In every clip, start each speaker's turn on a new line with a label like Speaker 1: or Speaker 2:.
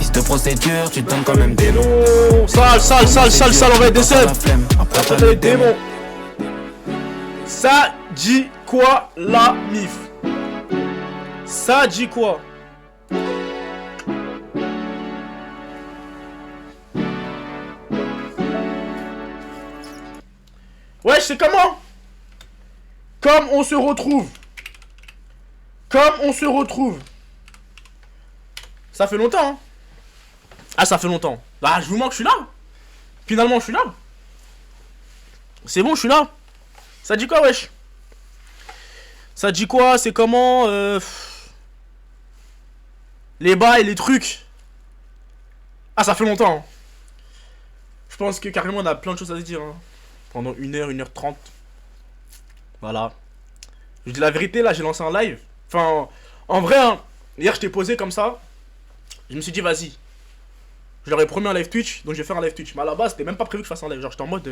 Speaker 1: Fils de procédure, tu donnes quand même des noms.
Speaker 2: Sale, on va être des subs. Après t'as les démons. Ça dit quoi la mif? Ça dit quoi? Ouais, c'est comment? Comme on se retrouve. Ça fait longtemps, hein. Ah, ça fait longtemps. Bah, je vous manque, je suis là. Finalement, je suis là. C'est bon, je suis là. Ça dit quoi, wesh? Ça dit quoi? C'est comment les bails, les trucs. Ah, ça fait longtemps, hein. Je pense que carrément, on a plein de choses à se dire, hein. Pendant 1h, 1h30. Voilà. Je dis la vérité, là, j'ai lancé un live. Enfin, en vrai, hein, hier, je t'ai posé comme ça. Je me suis dit, vas-y. Je leur ai promis un live Twitch, donc je vais faire un live Twitch. Mais à la base, c'était même pas prévu que je fasse un live. Genre, j'étais en mode.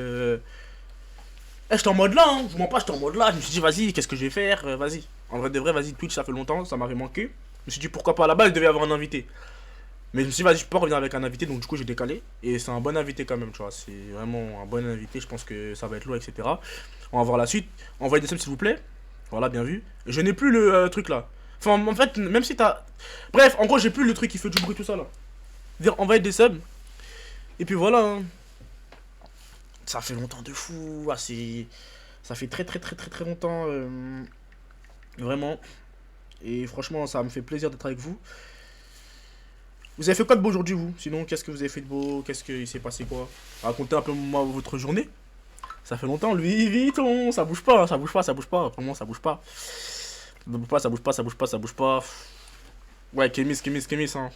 Speaker 2: J'étais en mode là, hein. Je vous mens pas, j'étais en mode là. Je me suis dit, vas-y, qu'est-ce que je vais faire? Vas-y. En vrai, de vrai, vas-y, Twitch, ça fait longtemps, ça m'avait manqué. Je me suis dit, pourquoi pas? À la base, je devais avoir un invité. Mais je me suis dit, vas-y, je peux pas revenir avec un invité, donc du coup, j'ai décalé. Et c'est un bon invité quand même, tu vois. C'est vraiment un bon invité. Je pense que ça va être lourd, etc. On va voir la suite. Envoyez des subs, s'il vous plaît. Voilà, bien vu. Je n'ai plus le truc là. Enfin, en fait, même si t'as. Bref, en gros, j'ai plus le truc qui fait du bruit, tout ça là. Dire, envoyez des subs. Et puis voilà. Hein. Ça fait longtemps de fou. Ah, c'est. Ça fait très longtemps. Vraiment. Et franchement, ça me fait plaisir d'être avec vous. Vous avez fait quoi de beau aujourd'hui, vous? Sinon, qu'est-ce que vous avez fait de beau? Qu'est-ce qu'il s'est passé quoi? Racontez un peu moi votre journée. Ça fait longtemps, Louis Vuitton. Ça bouge pas, ça bouge pas. Pour moi, ça bouge pas. Ça bouge pas. Ouais, Kémis, hein.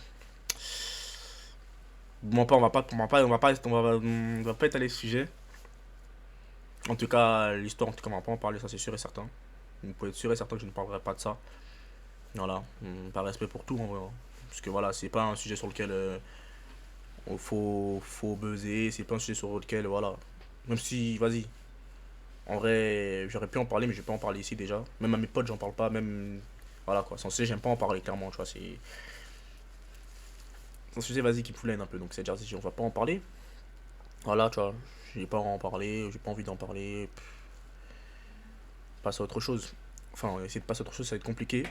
Speaker 2: Bon, on va pas étaler le sujet. En tout cas, l'histoire, en tout cas, on va pas en parler, ça c'est sûr et certain. Vous pouvez être sûr et certain que je ne parlerai pas de ça. Voilà, par respect pour tout en vrai. Parce que voilà, c'est pas un sujet sur lequel faut buzzer, c'est pas un sujet sur lequel, voilà. Même si, vas-y. En vrai, j'aurais pu en parler, mais je vais pas en parler ici déjà. Même à mes potes, j'en parle pas, même. Voilà quoi, censé, j'aime pas en parler clairement, tu vois, c'est. C'est un sujet, vas-y, qui me fout la haine un peu, donc c'est-à-dire, si on va pas en parler. Voilà, tu vois, j'ai pas à en parler, j'ai pas envie d'en parler. Passer à autre chose. Enfin, essayer de passer à autre chose, ça va être compliqué.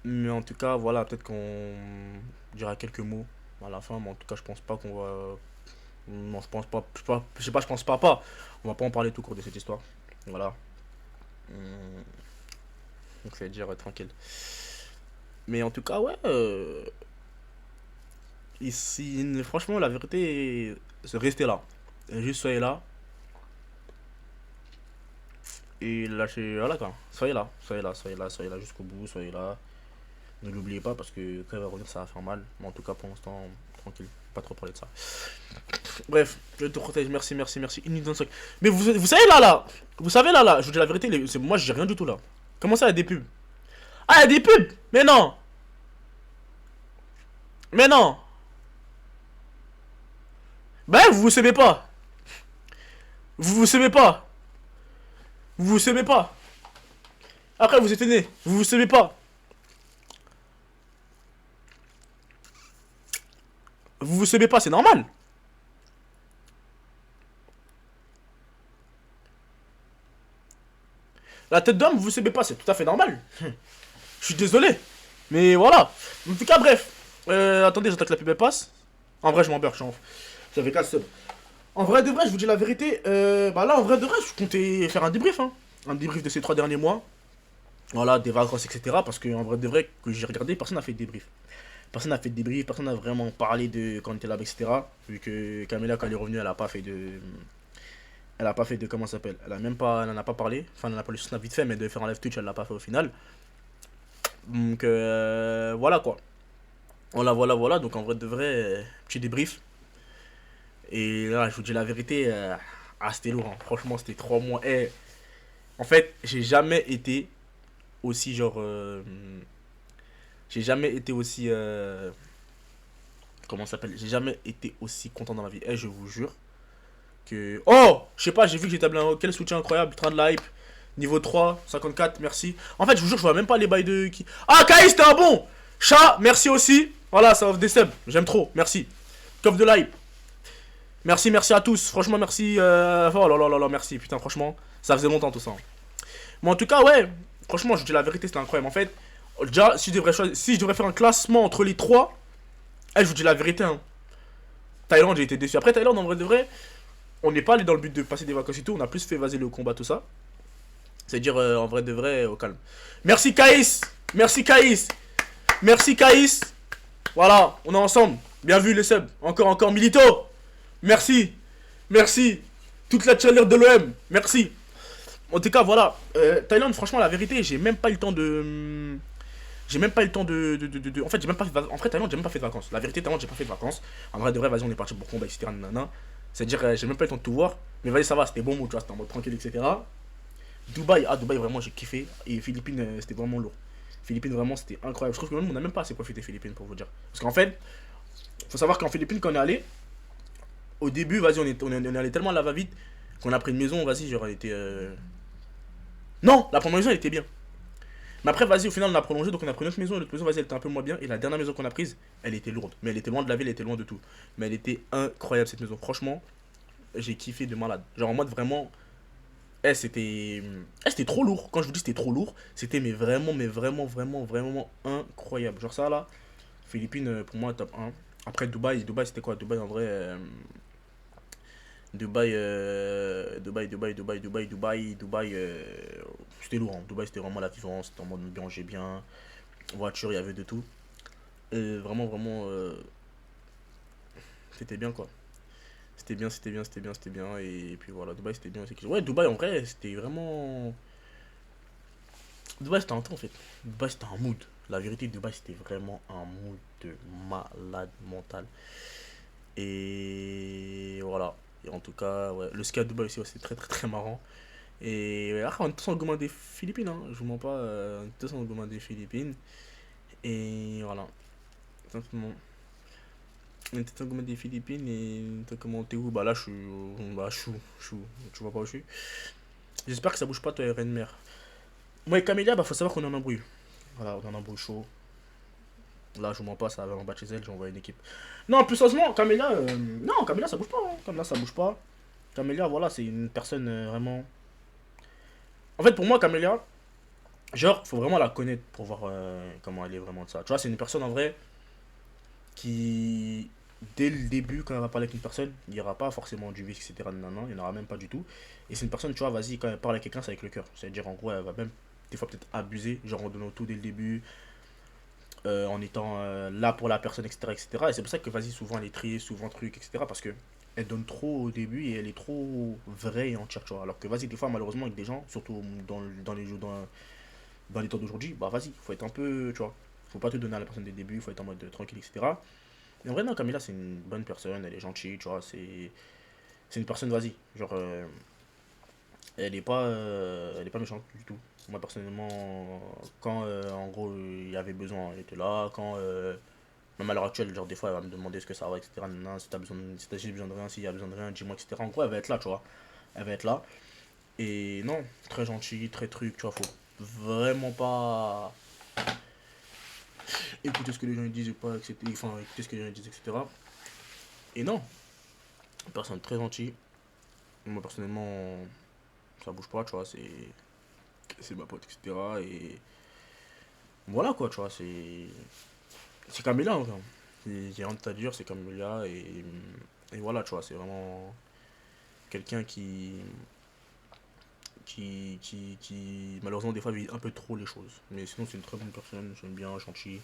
Speaker 2: Mais en tout cas, voilà, peut-être qu'on dira quelques mots à la fin, mais en tout cas, je pense pas qu'on va. Non, je pense pas. Je pense pas. On va pas en parler tout court de cette histoire. Voilà. Donc, ça veut dire tranquille. Mais en tout cas, ouais. Ici, franchement, la vérité, c'est rester là. Juste soyez là. Et lâchez. Voilà quoi. Soyez là jusqu'au bout. Soyez là. Ne l'oubliez pas parce que quand il va revenir, ça va faire mal. Mais en tout cas, pour l'instant, tranquille. Pas trop parler de ça. Bref, je te protège. Merci. Une minute 25. Mais vous savez là. Vous savez là. Je vous dis la vérité. Moi, j'ai rien du tout là. Comment ça, il y a des pubs? Ah, il y a des pubs? Mais non. Ben, vous s'aimez pas. Vous s'aimez pas. Après, vous êtes né. Vous s'aimez pas. Vous s'aimez pas, c'est normal. La tête d'homme, vous s'aimez pas, c'est tout à fait normal. Je suis désolé. Mais voilà. En tout cas, bref. Attendez, j'attends que la pub elle passe. En vrai, je m'en beurre, j'avais 4 subs. En vrai de vrai, je vous dis la vérité. Bah là, en vrai de vrai, je comptais faire un débrief. Hein. Un débrief de ces 3 derniers mois. Voilà, des vacances, etc. Parce que en vrai de vrai, que j'ai regardé, personne n'a fait de débrief. Personne n'a vraiment parlé de quand on était là, etc. Vu que Camilla, quand elle est revenue, elle a pas fait de. Comment ça s'appelle? Elle en a pas parlé. Enfin, elle en a parlé sur Snap vite fait, mais de faire un live Twitch, elle l'a pas fait au final. Donc, voilà quoi. Voilà. Donc, en vrai de vrai, petit débrief. Et là, je vous dis la vérité. C'était lourd. Hein. Franchement, c'était 3 mois. En fait, j'ai jamais été aussi genre. J'ai jamais été aussi. Comment ça s'appelle? J'ai jamais été aussi content dans ma vie. Je vous jure. Que. Oh! Je sais pas, j'ai vu que j'ai tablé un. Quel soutien incroyable. Train de la hype. Niveau 3, 54, merci. En fait, je vous jure, je vois même pas les bails de qui. Ah, Kaïs, t'es un bon! Chat, merci aussi. Voilà, ça offre des subs. J'aime trop. Merci. Coffre de live. Merci, merci à tous. Franchement, merci. Oh là là là là, merci. Putain, franchement, ça faisait longtemps tout ça. Mais en tout cas, ouais. Franchement, je dis la vérité, c'était incroyable. En fait, déjà, si je devrais faire un classement entre les trois, je vous dis la vérité. Hein. Thaïlande, j'ai été déçu. Après, Thaïlande, en vrai de vrai, on n'est pas allé dans le but de passer des vacances et tout. On a plus fait vaser le combat, tout ça. C'est-à-dire, en vrai de vrai, au calme. Merci, Kaïs. Merci, Kaïs. Merci, Kaïs. Voilà, on est ensemble. Bien vu, les subs. Encore, Milito. Merci. Merci. Toute la cheerleader de l'OM. Merci. En tout cas, voilà. Thaïlande, franchement, la vérité, j'ai même pas eu le temps de. J'ai même pas eu le temps de. En fait, j'ai même pas fait. En fait, Thaïlande, j'ai même pas fait de vacances. La vérité, Thaïlande, j'ai pas fait de vacances. En vrai, de vrai, vas-y, on est parti pour combat, etc. Nanana. C'est-à-dire, j'ai même pas eu le temps de tout voir. Mais vas-y, ça va, c'était bon mood, tu vois, c'était en mode tranquille, etc. Dubaï, Dubaï, vraiment, j'ai kiffé. Et Philippines, c'était vraiment lourd. Philippines, vraiment, c'était incroyable. Je trouve que même, on a même pas assez profité des Philippines, pour vous dire. Parce qu'en fait, faut savoir qu'en Philippines, quand on est allé, au début, vas-y, on est allé tellement à la va-vite qu'on a pris une maison, vas-y, genre, elle était. Non, la première maison, elle était bien. Mais après, vas-y, au final, on a prolongé, donc on a pris une autre maison, et l'autre maison, vas-y, elle était un peu moins bien. Et la dernière maison qu'on a prise, elle était lourde. Mais elle était loin de la ville, elle était loin de tout. Mais elle était incroyable, cette maison. Franchement, j'ai kiffé de malade. Genre, en mode vraiment. C'était trop lourd. Quand je vous dis c'était trop lourd, c'était mais vraiment incroyable. Genre ça là, Philippines pour moi top 1. Après Dubaï c'était quoi? Dubaï en vrai Dubaï c'était lourd. Hein. Dubaï c'était vraiment la différence, c'était en mode bien, j'ai bien voiture, il y avait de tout. Vraiment c'était bien quoi. C'était bien et puis voilà, Dubaï c'était bien aussi. Ouais, Dubaï en vrai, c'était vraiment Dubaï c'était un temps en fait. Dubaï c'était un mood. La vérité, Dubaï c'était vraiment un mood de malade mental. Et voilà. Et en tout cas, ouais. Le ski à Dubaï aussi, ouais, c'est très marrant. Et ouais, on est tous en commun des Philippines, hein. Je vous mens pas, on est tous en commun des Philippines. Et voilà. Simplement. On était en commun des Philippines et t'as commenté où? Bah là, je suis. Bah, tu vois pas où je suis. J'espère que ça bouge pas, toi, Reine Mère. Moi et Camélia, bah faut savoir qu'on est en embrouille. Voilà, on est en embrouille chaud. Là, je vous mens pas, ça va en bas de chez elle, j'ai envoyé une équipe. Non, plus sérieusement, Camélia, non, Camélia, ça bouge pas. Hein. Camélia, ça bouge pas. Camélia, voilà, c'est une personne vraiment. En fait, pour moi, Camélia, genre, faut vraiment la connaître pour voir comment elle est vraiment de ça. Tu vois, c'est une personne en vrai qui, dès le début, quand elle va parler avec une personne, il n'y aura pas forcément du vice, etc. Non, non, il n'y en aura même pas du tout. Et c'est une personne, tu vois, vas-y, quand elle parle avec quelqu'un, c'est avec le cœur. C'est-à-dire, en gros, elle va même des fois peut-être abuser, genre en donnant tout dès le début, en étant là pour la personne, etc. etc. Et c'est pour ça que, vas-y, souvent elle est triée, souvent truc, etc. Parce que elle donne trop au début et elle est trop vraie et entière, tu vois. Alors que, vas-y, des fois, malheureusement, avec des gens, surtout dans les jeux, dans les temps d'aujourd'hui, bah vas-y, faut être un peu, tu vois. Faut pas te donner à la personne dès le début, faut être en mode tranquille, etc. Et en vrai, non, Camilla, c'est une bonne personne, elle est gentille, tu vois. C'est une personne, vas-y. Genre, elle est pas méchante du tout. Moi, personnellement, quand en gros il y avait besoin, elle était là. Quand, même à l'heure actuelle, genre des fois, elle va me demander ce que ça va, etc. Non, si t'as besoin, si t'as besoin de rien, s'il y a besoin de rien, dis-moi, etc. En gros, elle va être là, tu vois. Elle va être là. Et non, très gentil, très truc, tu vois. Faut vraiment pas écouter ce que les gens disent et pas, etc. Enfin, écouter ce que les gens disent, etc. Et non, personne très gentil. Moi, personnellement, ça bouge pas, tu vois. C'est ma pote, etc. Et voilà quoi, tu vois, c'est Camilla en vrai. J'ai rien à dire, c'est Camilla et voilà, tu vois, c'est vraiment quelqu'un qui malheureusement des fois vit un peu trop les choses. Mais sinon c'est une très bonne personne, j'aime bien, gentil.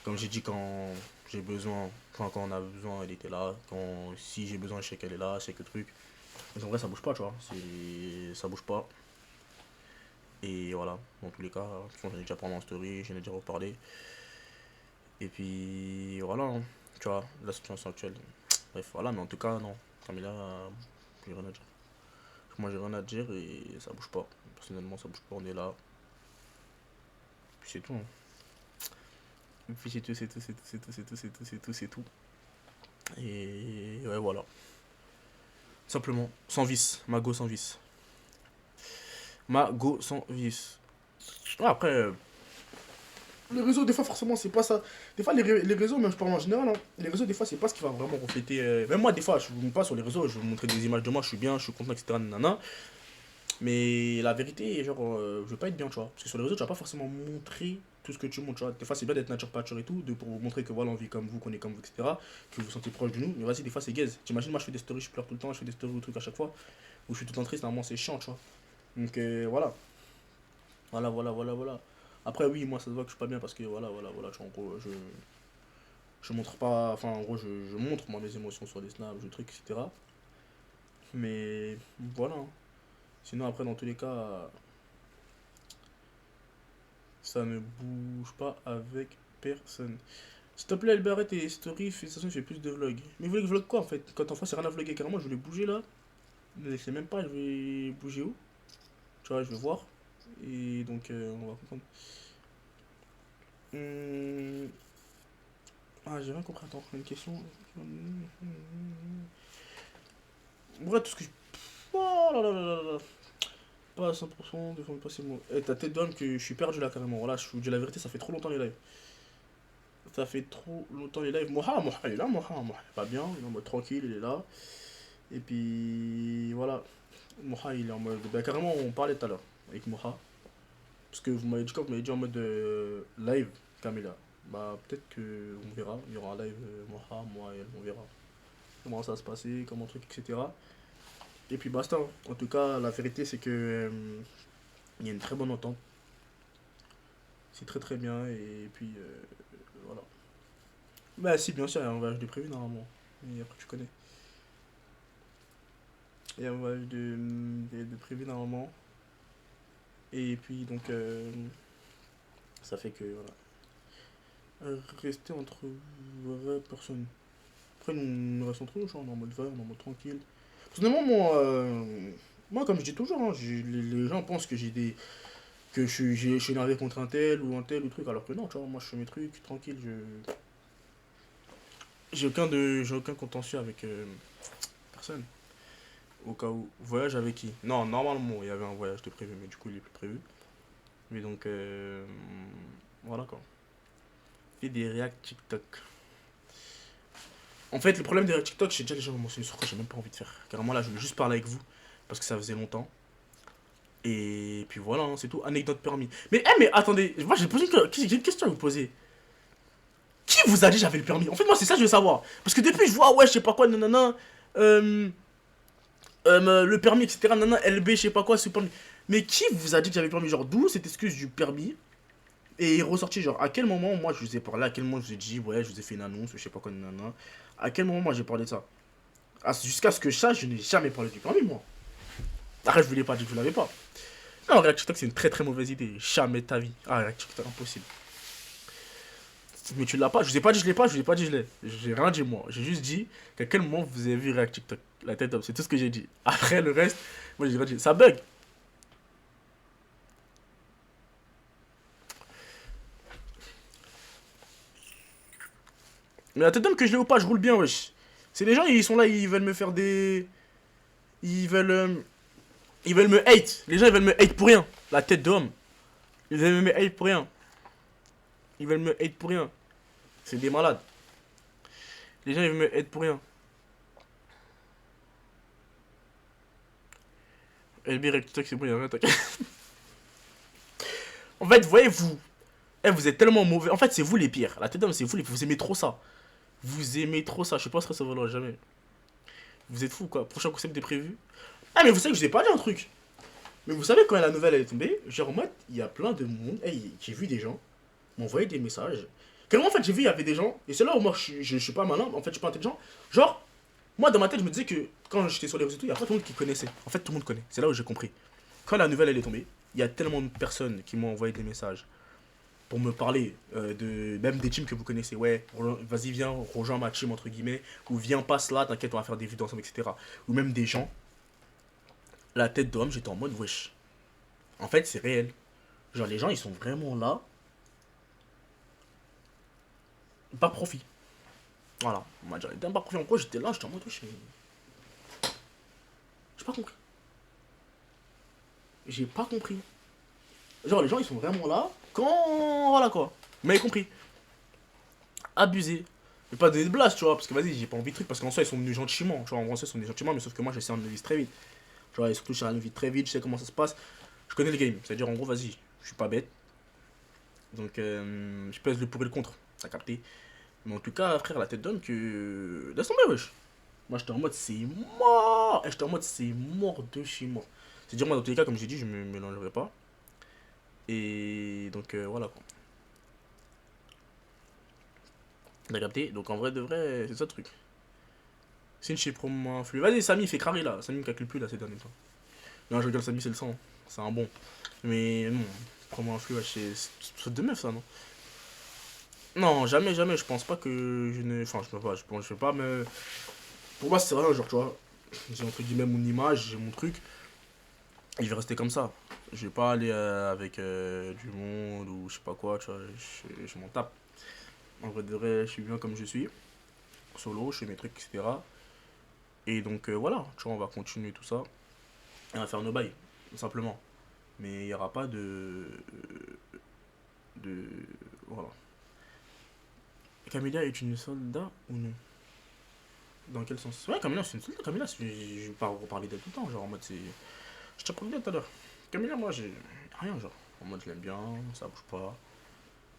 Speaker 2: Comme j'ai dit quand j'ai besoin, enfin quand on a besoin, elle était là. Quand si j'ai besoin, je sais qu'elle est là, c'est que truc. Mais en vrai ça bouge pas, tu vois, ça bouge pas. Et voilà, dans tous les cas, j'en ai déjà parlé en story, j'en ai déjà reparlé. Et puis voilà, hein, tu vois, la situation actuelle. Bref, voilà, mais en tout cas, non. Camilla, j'ai rien à dire. Moi, j'ai rien à dire et ça bouge pas. Personnellement, ça bouge pas, on est là. Puis c'est tout. Hein. Et puis c'est tout. Et ouais, voilà. Simplement, sans vis. Mago sans vis. Mago sans vis. Ouais, après, les réseaux, des fois, forcément, c'est pas ça. Des fois, les réseaux, même je parle en général, hein, les réseaux, des fois, c'est pas ce qui va vraiment refléter. Même moi, des fois, je vous montre pas sur les réseaux, je vais vous montrer des images de moi, je suis bien, je suis content, etc. Nanana. Mais la vérité, genre, je veux pas être bien, tu vois. Parce que sur les réseaux, tu vas pas forcément montrer tout ce que tu montres, tu vois. Des fois, c'est bien d'être nature pâture et tout, pour vous montrer que voilà, on vit comme vous, qu'on est comme vous, etc. Que vous vous sentez proche de nous. Mais vas-y, des fois, c'est gaze. T'imagines, moi, je fais des stories, je pleure tout le temps, je fais des stories ou trucs à chaque fois, où je suis tout le temps triste, normalement, c'est chiant, tu vois. Donc, voilà. Voilà. Après, oui, moi, ça se voit que je suis pas bien parce que voilà, tu vois, en gros, je montre pas, enfin, en gros, je montre, moi, mes émotions sur des snaps, des trucs, etc. Mais, voilà, hein. Sinon, après, dans tous les cas, ça ne bouge pas avec personne. S'il te plaît, Albert, tes stories, félicitations, je fais plus de vlogs. Mais vous voulez que je vlog quoi en fait? Quand en face, c'est rien à vlogger carrément, je voulais bouger là. Mais je sais même pas, je vais bouger où? Tu vois, je vais voir. Et donc, on va comprendre. Hum, Ah, j'ai rien compris. Attends, une question. Ouais, tout ce que je. Oh là là là là là. Pas à 100%, des fois, pas c'est moi. Eh, ta tête d'homme que je suis perdu là carrément. Voilà, je vous dis la vérité, ça fait trop longtemps les lives. Ça fait trop longtemps les lives. Moha, il est là, Moha. Pas bien, il est en mode tranquille, il est là. Et puis voilà. Moha, il est en mode. Bah, carrément, on parlait tout à l'heure avec Moha. Parce que vous m'avez dit quoi? Vous m'avez dit en mode live, Camilla. Bah, peut-être que on verra. Il y aura un live, Moha, moi et elle, on verra. Comment ça va se passer, comment truc, etc. Et puis basta, hein. En tout cas, la vérité, c'est que il y a une très bonne entente. C'est très très bien. Et puis voilà. Bah, si, bien sûr, il y a un voyage de prévu normalement. Et après, tu connais. Il y a un voyage de prévu normalement. Et puis, donc, ça fait que, voilà. Rester entre vraies personnes. Après, nous restons entre nous, genre, on est en mode vrai, on est en mode tranquille. Personnellement, moi, comme je dis toujours, hein, les gens pensent que je suis énervé contre un tel ou truc, alors que non, tu vois, moi je fais mes trucs, tranquille, j'ai aucun contentieux avec personne. Au cas où. Voyage avec qui? Non, normalement, il y avait un voyage de prévu, mais du coup, il est plus prévu. Mais donc, voilà quoi. Et des réacts TikTok. En fait, le problème des réacts TikTok, j'ai déjà les gens mentionné sur quoi j'ai même pas envie de faire. Carrément, là, je voulais juste parler avec vous, parce que ça faisait longtemps. Et puis voilà, hein, c'est tout. Anecdote permis. Mais attendez, moi j'ai une question à vous poser. Qui vous a dit j'avais le permis? En fait, moi, c'est ça que je veux savoir. Parce que depuis, je vois, ouais, je sais pas quoi, nanana, euh, le permis, etc., nanana, LB, je sais pas quoi, c'est permis. Mais qui vous a dit que j'avais le permis? Genre, d'où cette excuse du permis? Et ressorti, genre, à quel moment, moi, je vous ai parlé? À quel moment je vous ai dit, ouais, je vous ai fait une annonce, je sais pas quoi, nanana. À quel moment, moi, j'ai parlé de ça? Jusqu'à ce que je sache, je n'ai jamais parlé du permis, moi. Arrête, je vous l'ai pas dit que vous l'avez pas. Non, React TikTok, c'est une très très mauvaise idée. Jamais de ta vie. Ah, React TikTok, impossible. Mais tu l'as pas. Je vous ai pas dit je l'ai pas, je vous ai pas dit je l'ai. J'ai rien dit moi. J'ai juste dit qu'à quel moment vous avez vu React TikTok. La tête up, c'est tout ce que j'ai dit. Après le reste, moi j'ai rien dit. Ça bug. Mais la tête d'homme que je l'ai ou pas, je roule bien, wesh. C'est les gens, ils sont là, ils veulent me faire des. Ils veulent. Ils veulent me hate. Les gens, ils veulent me hate pour rien. La tête d'homme. Ils veulent me hate pour rien. Ils veulent me hate pour rien. C'est des malades. Les gens, ils veulent me hate pour rien. LB React TikTok, c'est bon, y'a rien, t'inquiète. En fait, voyez-vous. Eh, vous êtes tellement mauvais. En fait, c'est vous les pires. La tête d'homme, c'est vous les pires. Vous aimez trop ça. Vous aimez trop ça. Je sais pas ce que ça vaudra jamais. Vous êtes fous, quoi. Prochain concept est prévu. Ah, mais vous savez que je vous ai pas dit un truc. Mais vous savez, quand la nouvelle elle est tombée, genre en mode, il y a plein de monde. Hey, j'ai vu des gens m'envoyer des messages. Carrément, en fait, j'ai vu, il y avait des gens. Et c'est là où moi, je suis pas malin. En fait, je suis pas intelligent. Genre, moi, dans ma tête, je me disais que quand j'étais sur les réseaux, il y a pas tout le monde qui connaissait. En fait, tout le monde connaît. C'est là où j'ai compris. Quand la nouvelle elle est tombée, il y a tellement de personnes qui m'ont envoyé des messages pour me parler de même des teams que vous connaissez. Ouais, vas-y, viens, rejoins ma team, entre guillemets. Ou viens, passe là, t'inquiète, on va faire des vidéos ensemble, etc. Ou même des gens. La tête d'homme, j'étais en mode wesh. En fait, c'est réel. Genre, les gens, ils sont vraiment là. Pas profit. Voilà. On m'a dit, pas profit. En gros, j'étais là, j'étais en mode wesh. J'ai pas compris. J'ai pas compris. Genre, les gens, ils sont vraiment là. Quand. Voilà quoi. Vous m'avez compris. Abusé. Mais pas donner de blast, tu vois, parce que vas-y, j'ai pas envie de truc, parce qu'en soi, ils sont venus gentiment. Tu vois, en vrai, ils sont venus gentiment, mais sauf que moi, j'essaie de vite très vite. Tu vois, et surtout, j'essaie de vite très vite, je sais comment ça se passe. Je connais le game. C'est-à-dire, en gros, vas-y, je suis pas bête. Donc, je pèse le pour et le contre. T'as capté. Mais en tout cas, frère, la tête donne que. Laisse tomber, wesh. Moi, j'étais en mode, c'est mort. Et j'étais en mode, c'est mort de chez mort. C'est-à-dire, moi, dans tous les cas, comme j'ai dit, je me mélangerai pas. Et donc, voilà quoi. T'as capté? Donc, en vrai, de vrai, c'est ça le truc. C'est une chez promo influe. Vas-y, Samy, il fait crari là. Samy me calcule plus là ces derniers temps. Non, je regarde Samy, c'est le sang. C'est un bon. Mais non, promo influe, ouais, c'est de meuf ça, non? Non, jamais, jamais. Je pense pas que je ne. Enfin, je peux pas. Je fais pas, mais. Pour moi, c'est rien, genre, tu vois. J'ai entre guillemets mon image, j'ai mon truc. Et je vais rester comme ça. Je vais pas aller avec du monde ou je sais pas quoi, tu vois. Je m'en tape. En vrai, de vrai, je suis bien comme je suis. Solo, je fais mes trucs, etc. Et donc, voilà, tu vois, on va continuer tout ça. Et on va faire nos bails, tout simplement. Mais il n'y aura pas de. Voilà. Camilla est une soldat ou non? Dans quel sens? Ouais, Camilla, c'est une soldat. Camilla, je vais pas reparler d'elle tout le temps. Genre, en mode, c'est. Je t'ai parlé tout à l'heure. Camilla, moi, j'ai rien, genre. En mode, je l'aime bien, ça bouge pas.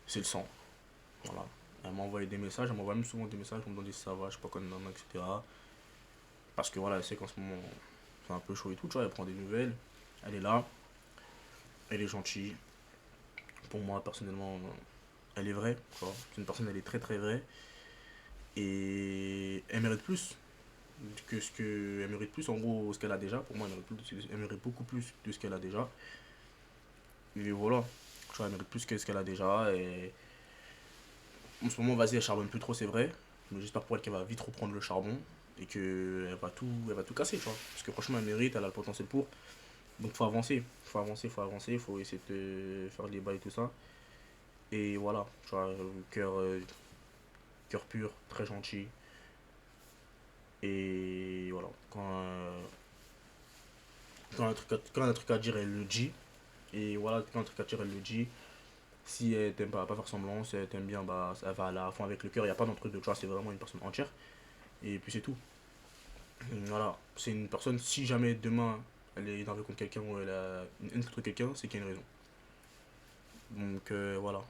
Speaker 2: C'est le sang. Voilà. Elle m'a envoyé des messages, elle m'envoie même souvent des messages pour me demander si ça va, je sais pas quoi, etc. Parce que voilà, elle sait qu'en ce moment, c'est un peu chaud et tout, tu vois, elle prend des nouvelles. Elle est là, elle est gentille. Pour moi, personnellement, elle est vraie, tu vois. C'est une personne, elle est très très vraie. Et elle mérite plus que ce que. Elle mérite plus en gros ce qu'elle a déjà. Pour moi, elle mérite beaucoup plus de ce qu'elle a déjà. Et voilà. Tu vois, elle mérite plus que ce qu'elle a déjà. Et en ce moment, vas-y, elle charbonne plus trop, c'est vrai. Mais j'espère pour elle qu'elle va vite reprendre le charbon. Et elle va tout casser, tu vois. Parce que franchement, elle mérite, elle a le potentiel pour. Donc faut avancer. Faut avancer, faut avancer. Faut essayer de faire des bails et tout ça. Et voilà. Tu vois, cœur pur, très gentil. Et voilà. Quand elle a un truc à dire, elle le dit. Et voilà, quand elle a un truc à dire, elle le dit. Si elle t'aime pas, elle va pas faire semblant. Si elle t'aime bien, bah, elle va à la fond avec le cœur. Il n'y a pas d'entre deux. Tu vois, c'est vraiment une personne entière. Et puis c'est tout. Voilà. C'est une personne, si jamais demain elle est énervée contre quelqu'un ou elle a une haine contre quelqu'un, c'est qu'il y a une raison. Donc voilà.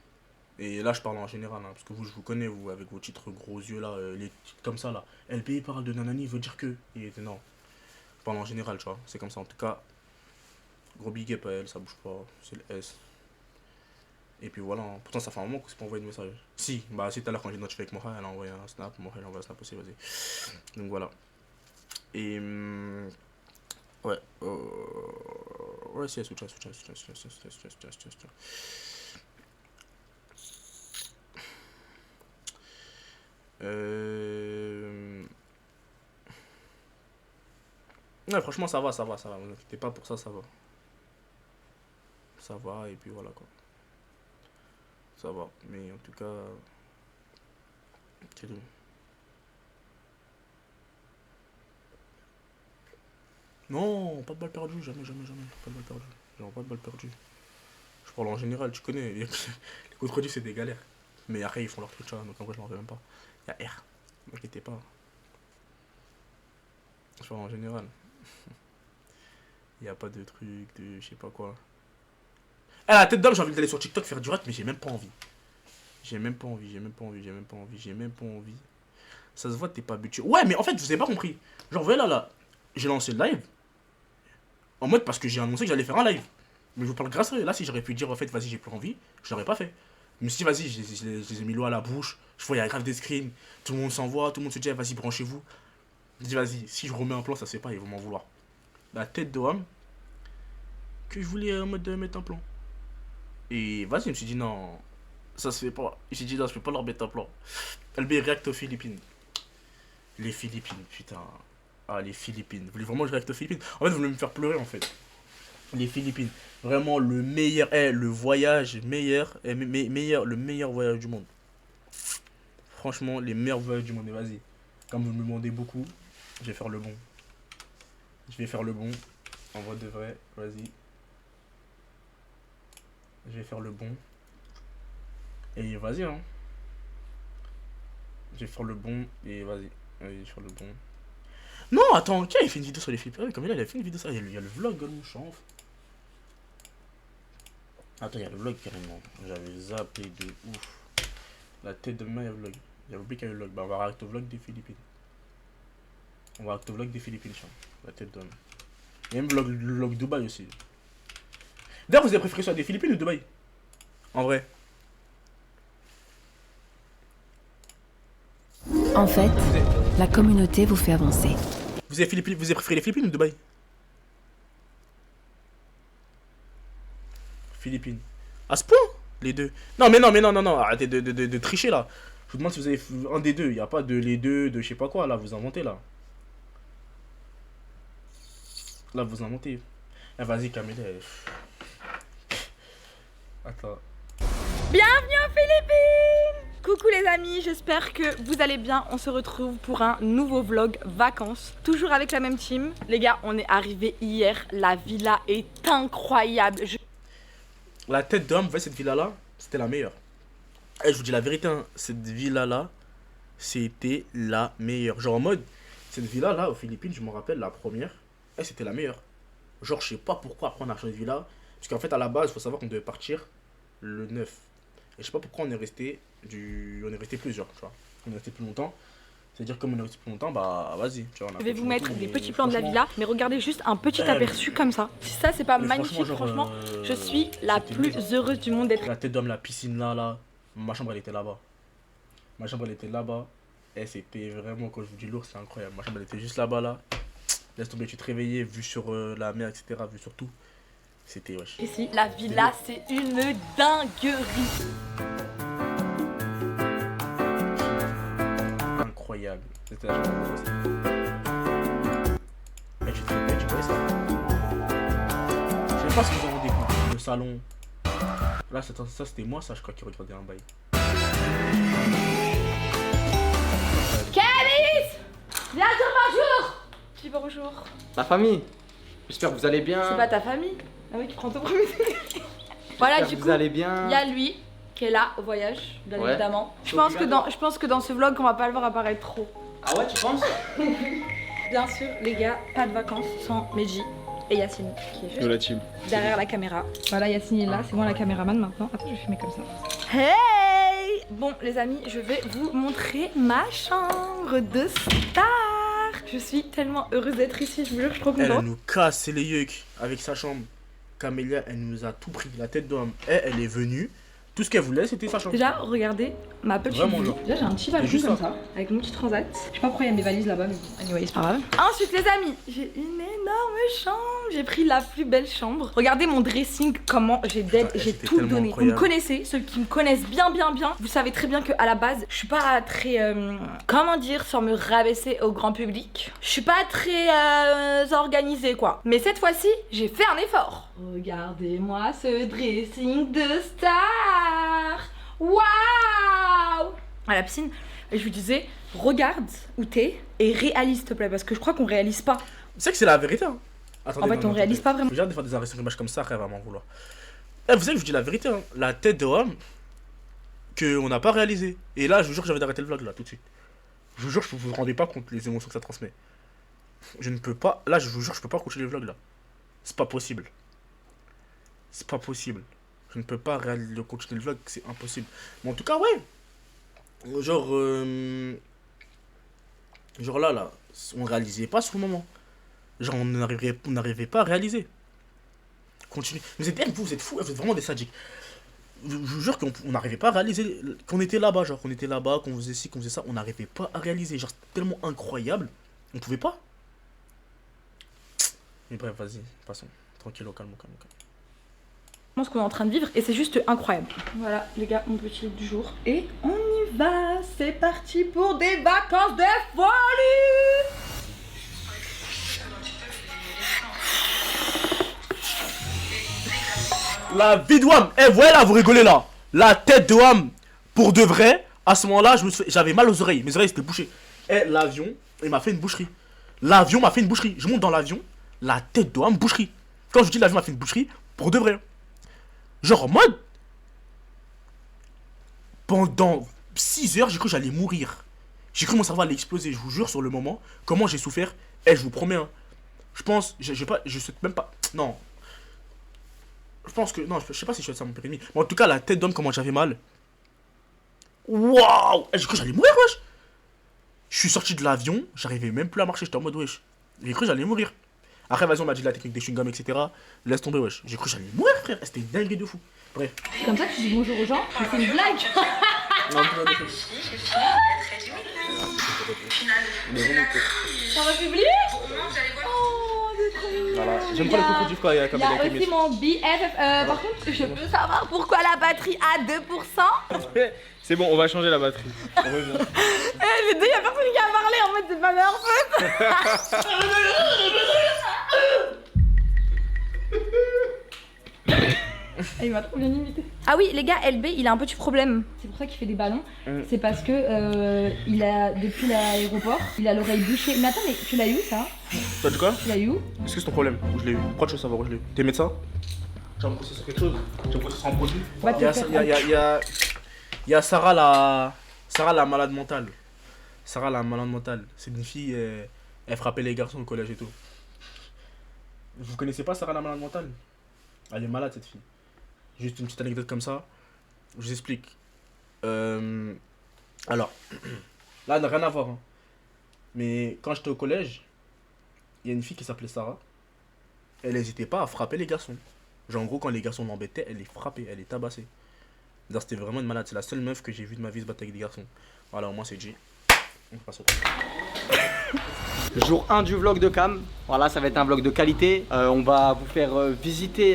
Speaker 2: Et là, je parle en général, hein, parce que vous, je vous connais, vous, avec vos titres gros yeux là, les titres comme ça là. LP parle de Nanani, veut dire que. Et non, je parle en général, tu vois. C'est comme ça, en tout cas. Gros big up à elle, ça bouge pas, c'est le S. Et puis voilà, hein. Pourtant, ça fait un moment qu'on s'est pas envoyé de message. Si, bah, c'est tout à l'heure quand j'ai notifié avec Moha, elle a envoyé un snap. Moha, elle a envoyé un snap aussi, vas-y. Donc voilà. Et. Ouais. Ouais, si, soutien, soutien, soutien, soutien, soutien, soutien, soutien, soutien, soutien. Euh... Ouais, franchement, ça va, ça va, ça va. Ne vous inquiétez pas pour ça, ça va. Ça va, et puis voilà quoi. Ça va. Mais en tout cas, c'est tout. Non, pas de balle perdue, jamais, jamais, jamais. Pas de balle perdue. Genre, pas de balle perdue. Je parle en général, tu connais. Les contredits, c'est des galères. Mais après, ils font leur truc, tu vois. Donc en vrai, je m'en fais même pas. Y'a R. Ne inquiétez pas. Je parle en général. Y a pas de truc, de je sais pas quoi. Ah, la tête d'homme, j'ai envie d'aller sur TikTok faire du rap, mais j'ai même pas envie. J'ai même pas envie, j'ai même pas envie, j'ai même pas envie, j'ai même pas envie. Ça se voit, t'es pas habitué. Ouais, mais en fait, je vous ai pas compris. Genre, vous voyez là, j'ai lancé le live en mode parce que j'ai annoncé que j'allais faire un live. Mais je vous parle grâce à eux. Là, si j'aurais pu dire, en fait, vas-y, j'ai plus envie, je l'aurais pas fait. Mais si, vas-y, je les ai mis l'eau à la bouche. Je vois, il y a grave des screens. Tout le monde s'envoie, tout le monde se dit, ah, vas-y, branchez-vous. Je dis, vas-y, si je remets un plan, ça se fait pas, ils vont m'en vouloir. La tête de homme que je voulais en mode de mettre un plan. Et vas-y, je me suis dit, non, ça se fait pas. J'ai dit, non, je peux pas leur mettre un plan. LB React aux Philippines. Les Philippines, putain. Ah, les Philippines. Vous voulez vraiment que je réacte aux Philippines? En fait, vous voulez me faire pleurer, en fait. Les Philippines. Vraiment, le meilleur. Le voyage meilleur. Meilleur. Le meilleur voyage du monde. Franchement, les meilleurs voyages du monde. Et vas-y. Comme vous me demandez beaucoup, je vais faire le bon. Je vais faire le bon. En vrai de vrai, vas-y. Je vais faire le bon. Et vas-y, hein. Je vais faire le bon et vas-y. Vas-y, je vais faire le bon. Non, attends, qui a fait une vidéo sur les flippers? Comme il a fait une vidéo sur ça. Il y a le vlog, Golmouchon. Attends, il y a le vlog carrément. J'avais zappé de ouf. La tête de main, il y a le vlog. J'avais oublié qu'il y a le vlog. Bah, on va reacter au vlog des Philippines. On va reacter au vlog des Philippines, chat. La tête d'homme. Il y a même le vlog Dubaï aussi. D'ailleurs, vous avez préféré soit des Philippines ou Dubaï? En vrai.
Speaker 3: En fait, la communauté vous fait avancer.
Speaker 2: Vous avez préféré les Philippines ou Dubaï? Philippines. À ce point? Les deux. Non, mais non. Arrêtez de tricher là. Je vous demande si vous avez un des deux. Il n'y a pas de les deux, de je sais pas quoi là. Vous inventez là. Là, vous inventez. Eh, vas-y, Camille. Attends.
Speaker 4: Bienvenue aux Philippines! Coucou les amis, j'espère que vous allez bien. On se retrouve pour un nouveau vlog vacances. Toujours avec la même team. Les gars, on est arrivé hier. La villa est incroyable.
Speaker 2: La tête d'homme, vous voyez cette villa là, c'était la meilleure. Et je vous dis la vérité, hein, cette villa là, c'était la meilleure. Genre en mode, cette villa là aux Philippines, je me rappelle la première, c'était la meilleure. Genre je sais pas pourquoi après on a changé de villa. Parce qu'en fait à la base, il faut savoir qu'on devait partir le 9. Et je sais pas pourquoi on est resté plusieurs, tu vois. On est resté plus longtemps. C'est-à-dire comme on est resté plus longtemps, bah vas-y.
Speaker 4: Je vais vous mettre des petits plans de la villa, mais regardez juste un petit aperçu comme ça. Si ça c'est pas magnifique, franchement, je suis la plus heureuse du monde d'être.
Speaker 2: La tête d'homme, la piscine là, ma chambre elle était là-bas. Ma chambre elle était là-bas. Et c'était vraiment, quand je vous dis lourd, c'est incroyable. Ma chambre elle était juste là-bas là. Laisse tomber, tu te réveillais, vue sur la mer, etc. Vue sur tout. C'était wesh.
Speaker 4: Ici, la villa c'est une dinguerie.
Speaker 2: Incroyable. C'était la chambre aussi. Mais tu connais ça. Je sais pas ce qu'ils ont découvert. Le salon. Là, ça c'était moi, ça, je crois qu'ils regardaient un bail.
Speaker 4: Kélis! Viens dire bonjour! Je dis bonjour.
Speaker 5: La famille, j'espère que vous allez bien.
Speaker 4: C'est pas ta famille? Ah oui, qui prend ton premier. Voilà,
Speaker 5: J'espère
Speaker 4: du
Speaker 5: que
Speaker 4: coup,
Speaker 5: vous allez bien.
Speaker 4: il y a lui qui est là au voyage, bien
Speaker 5: Ouais.
Speaker 4: évidemment. Je pense que dans ce vlog, on va pas le voir apparaître trop.
Speaker 5: Ah ouais, tu penses?
Speaker 4: Bien sûr, les gars, pas de vacances sans Meji et Yacine qui est juste
Speaker 6: la team.
Speaker 4: derrière la caméra. Voilà, Yacine est là, c'est moi la caméraman maintenant. Attends, je vais filmer comme ça. Hey! Bon, les amis, je vais vous montrer ma chambre de star. Je suis tellement heureuse d'être ici, je vous jure, je suis trop
Speaker 2: Elle
Speaker 4: contente.
Speaker 2: nous casse les yeux avec sa chambre. Camélia, elle nous a tout pris. La tête d'homme, elle est venue. Tout ce qu'elle voulait, c'était sa chambre.
Speaker 4: Déjà, regardez ma petite
Speaker 2: Vraiment,
Speaker 4: vue.
Speaker 2: genre.
Speaker 4: Déjà, j'ai un petit
Speaker 2: C'est
Speaker 4: balcon
Speaker 2: juste
Speaker 4: comme
Speaker 2: ça.
Speaker 4: ça, avec mon petit transat. Je sais pas pourquoi il y a mes valises là-bas, mais bon, anyway, c'est pas grave. Ensuite, les amis, j'ai une énorme chambre. J'ai pris la plus belle chambre. Regardez mon dressing, comment j'ai
Speaker 2: Putain,
Speaker 4: j'ai
Speaker 2: c'était
Speaker 4: tout
Speaker 2: tellement
Speaker 4: donné. Vous me
Speaker 2: incroyable.
Speaker 4: connaissez, ceux qui me connaissent bien, vous savez très bien qu'à la base, je suis pas très, comment dire, sans me rabaisser au grand public. Je suis pas très organisée, quoi. Mais cette fois-ci, j'ai fait un effort. Regardez-moi ce dressing de star. Waouh! À la piscine, et je lui disais, regarde où t'es et réalise s'il te plaît, parce que je crois qu'on réalise pas.
Speaker 2: Tu sais que c'est la vérité, hein. Attendez,
Speaker 4: En fait, on réalise pas vraiment.
Speaker 2: Regarde des fois des arrêts images comme ça, après elle va m'en vouloir. Eh, vous savez que je vous dis la vérité, hein. La tête de homme qu'on n'a pas réalisé. Et là, je vous jure que j'avais d'arrêter le vlog là, tout de suite. Je vous jure, vous vous rendez pas compte les émotions que ça transmet. Je ne peux pas, là, je vous jure, je peux pas continuer le vlog là. C'est pas possible. C'est pas possible. Je ne peux pas continuer le vlog, c'est impossible. Mais en tout cas, ouais. Genre là, on réalisait pas sur le moment. Genre, on n'arrivait pas à réaliser. Continue. Vous êtes fous, vous êtes vraiment des sadiques. Je vous jure qu'on n'arrivait pas à réaliser qu'on était là-bas, genre qu'on était là-bas, qu'on faisait ci, qu'on faisait ça, on n'arrivait pas à réaliser. Genre, c'était tellement incroyable, on pouvait pas. Mais bref, vas-y, passons. Tranquille, calme.
Speaker 4: Ce qu'on est en train de vivre et c'est juste incroyable. Voilà les gars, mon petit livre du jour. Et on y va, c'est parti pour des vacances de folie.
Speaker 2: La vie de Wam, eh voilà, vous rigolez là. La tête de Wam, pour de vrai, à ce moment-là, j'avais mal aux oreilles, mes oreilles étaient bouchées. Et l'avion, il m'a fait une boucherie. L'avion m'a fait une boucherie. Je monte dans l'avion, la tête de Wam, boucherie. Quand je dis l'avion m'a fait une boucherie, pour de vrai. Genre en mode. Pendant 6 heures, j'ai cru que j'allais mourir. J'ai cru que mon cerveau allait exploser, je vous jure, sur le moment. Comment j'ai souffert. Eh, je vous promets, hein. Je pense, je sais même pas. Non. Je pense que, non, je sais pas si je fais ça à mon père ennemi. Mais en tout cas, la tête d'homme, comment j'avais mal. Waouh! Eh, j'ai cru que j'allais mourir, wesh. Je suis sorti de l'avion, j'arrivais même plus à marcher, j'étais en mode wesh. J'ai cru que j'allais mourir. Après, vas-y, on m'a dit la technique des chewing-gums, etc. Laisse tomber, wesh. J'ai cru que j'allais mourir, frère. C'était une dinguerie de fou. Bref.
Speaker 4: Comme ça, tu dis bonjour aux gens, tu fais une blague. Ça va publier? Oh, c'est trop mignon.
Speaker 2: Voilà. J'aime pas les crocodiles quand il y a
Speaker 4: Il y a aussi mon BFF. Par contre, je peux savoir pourquoi la batterie a 2%?
Speaker 6: C'est bon, on va changer la batterie. On revient.
Speaker 4: Les deux, il y a personne qui a parlé en mode c'est pas leur faute. Il m'a trop bien imité. Ah oui, les gars, LB, il a un petit problème. C'est pour ça qu'il fait des ballons. C'est parce que il a, depuis l'aéroport, il a l'oreille bouchée. Mais attends, mais tu l'as eu ça?
Speaker 2: Toi, tu quoi?
Speaker 4: Tu l'as eu où?
Speaker 2: Est-ce que c'est ton problème? Où je l'ai eu? Pourquoi tu veux savoir où je l'ai eu? T'es médecin? Tu vas me poser sur quelque chose? Tu vas me poser sur un produit?
Speaker 4: Va te faire-
Speaker 2: Il y a Sarah la malade mentale. Sarah la malade mentale. C'est une fille, elle frappait les garçons au collège et tout. Vous connaissez pas Sarah la malade mentale? Elle est malade cette fille. Juste une petite anecdote comme ça. Je vous explique. Alors, là, n'a rien à voir. Hein. Mais quand j'étais au collège, il y a une fille qui s'appelait Sarah. Elle n'hésitait pas à frapper les garçons. Genre, en gros, quand les garçons l'embêtaient, elle les frappait, elle les tabassait. C'était vraiment une malade. C'est la seule meuf que j'ai vue de ma vie se battre avec des garçons. Voilà, au moins c'est G. On passe au truc.
Speaker 5: Jour 1 du vlog de Cam. Voilà, ça va être un vlog de qualité. On va vous faire visiter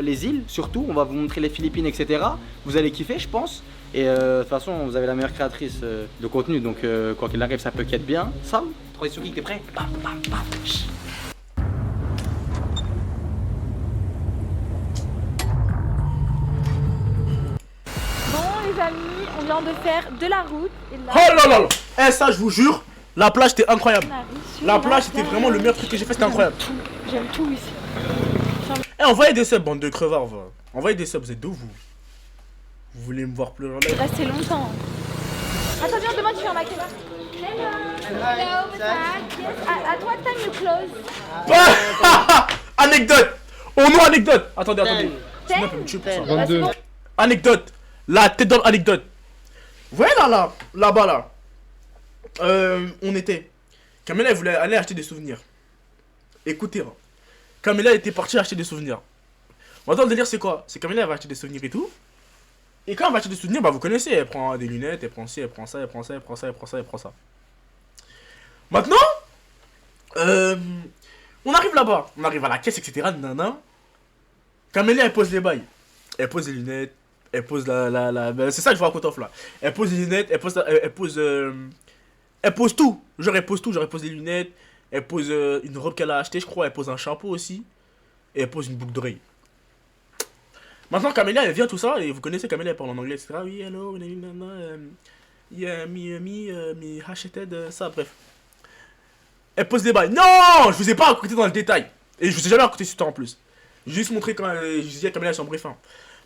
Speaker 5: les îles, surtout. On va vous montrer les Philippines, etc. Vous allez kiffer, je pense. Et de toute façon, vous avez la meilleure créatrice de contenu. Donc, quoi qu'il arrive, ça peut qu'être bien. Sam, transition geek, t'es prêt? Bam, bam, bam. Chut.
Speaker 4: Bon, les amis, on vient de faire de la route. Et là,
Speaker 2: Oh là là là. Eh, ça, je vous jure, la plage était incroyable. La plage, c'était vraiment le meilleur truc que j'ai fait, c'était incroyable.
Speaker 4: J'aime tout ici.
Speaker 2: Eh, envoyez des subs, bande de crevards. Va. Envoyez des subs, vous êtes d'où vous? Vous voulez me voir pleurer en live?
Speaker 4: Restez longtemps. Attends, viens, demain tu viens à quelle heure? Hello, what's up? Yes, at what time you close?
Speaker 2: Anecdote. Oh non, anecdote. Attendez, attendez. Snap, elle me tue pour ça.
Speaker 4: Bah, c'est bon.
Speaker 2: Anecdote. La tête dans l'anecdote. Voilà là, là-bas là. On était. Camilla elle voulait aller acheter des souvenirs. Écoutez, hein. Camilla était partie acheter des souvenirs. Maintenant le délire c'est quoi? C'est Camilla elle va acheter des souvenirs et tout. Et quand elle va acheter des souvenirs, bah vous connaissez, elle prend des lunettes, elle prend ci, elle prend ça, elle prend ça, elle prend ça, elle prend ça, elle prend ça. Maintenant, on arrive là-bas, on arrive à la caisse, etc. Nana. Camilla elle pose les bails. Elle pose les lunettes, elle pose c'est ça que je vous raconte off là. Elle pose les lunettes, elle pose tout. Genre elle pose tout, genre elle pose les lunettes, elle pose une robe qu'elle a achetée, je crois, elle pose un chapeau aussi. Et elle pose une boucle d'oreille. Maintenant Camélia elle vient tout ça, et vous connaissez Camélia elle parle en anglais, etc. Oui, hello, yeah, me hashtag, ça, bref. Elle pose des bails. Non, je vous ai pas raconté dans le détail. Et je vous ai jamais raconté ce temps en plus. J'ai juste montré quand je disais à Camélia sur brief. Hein.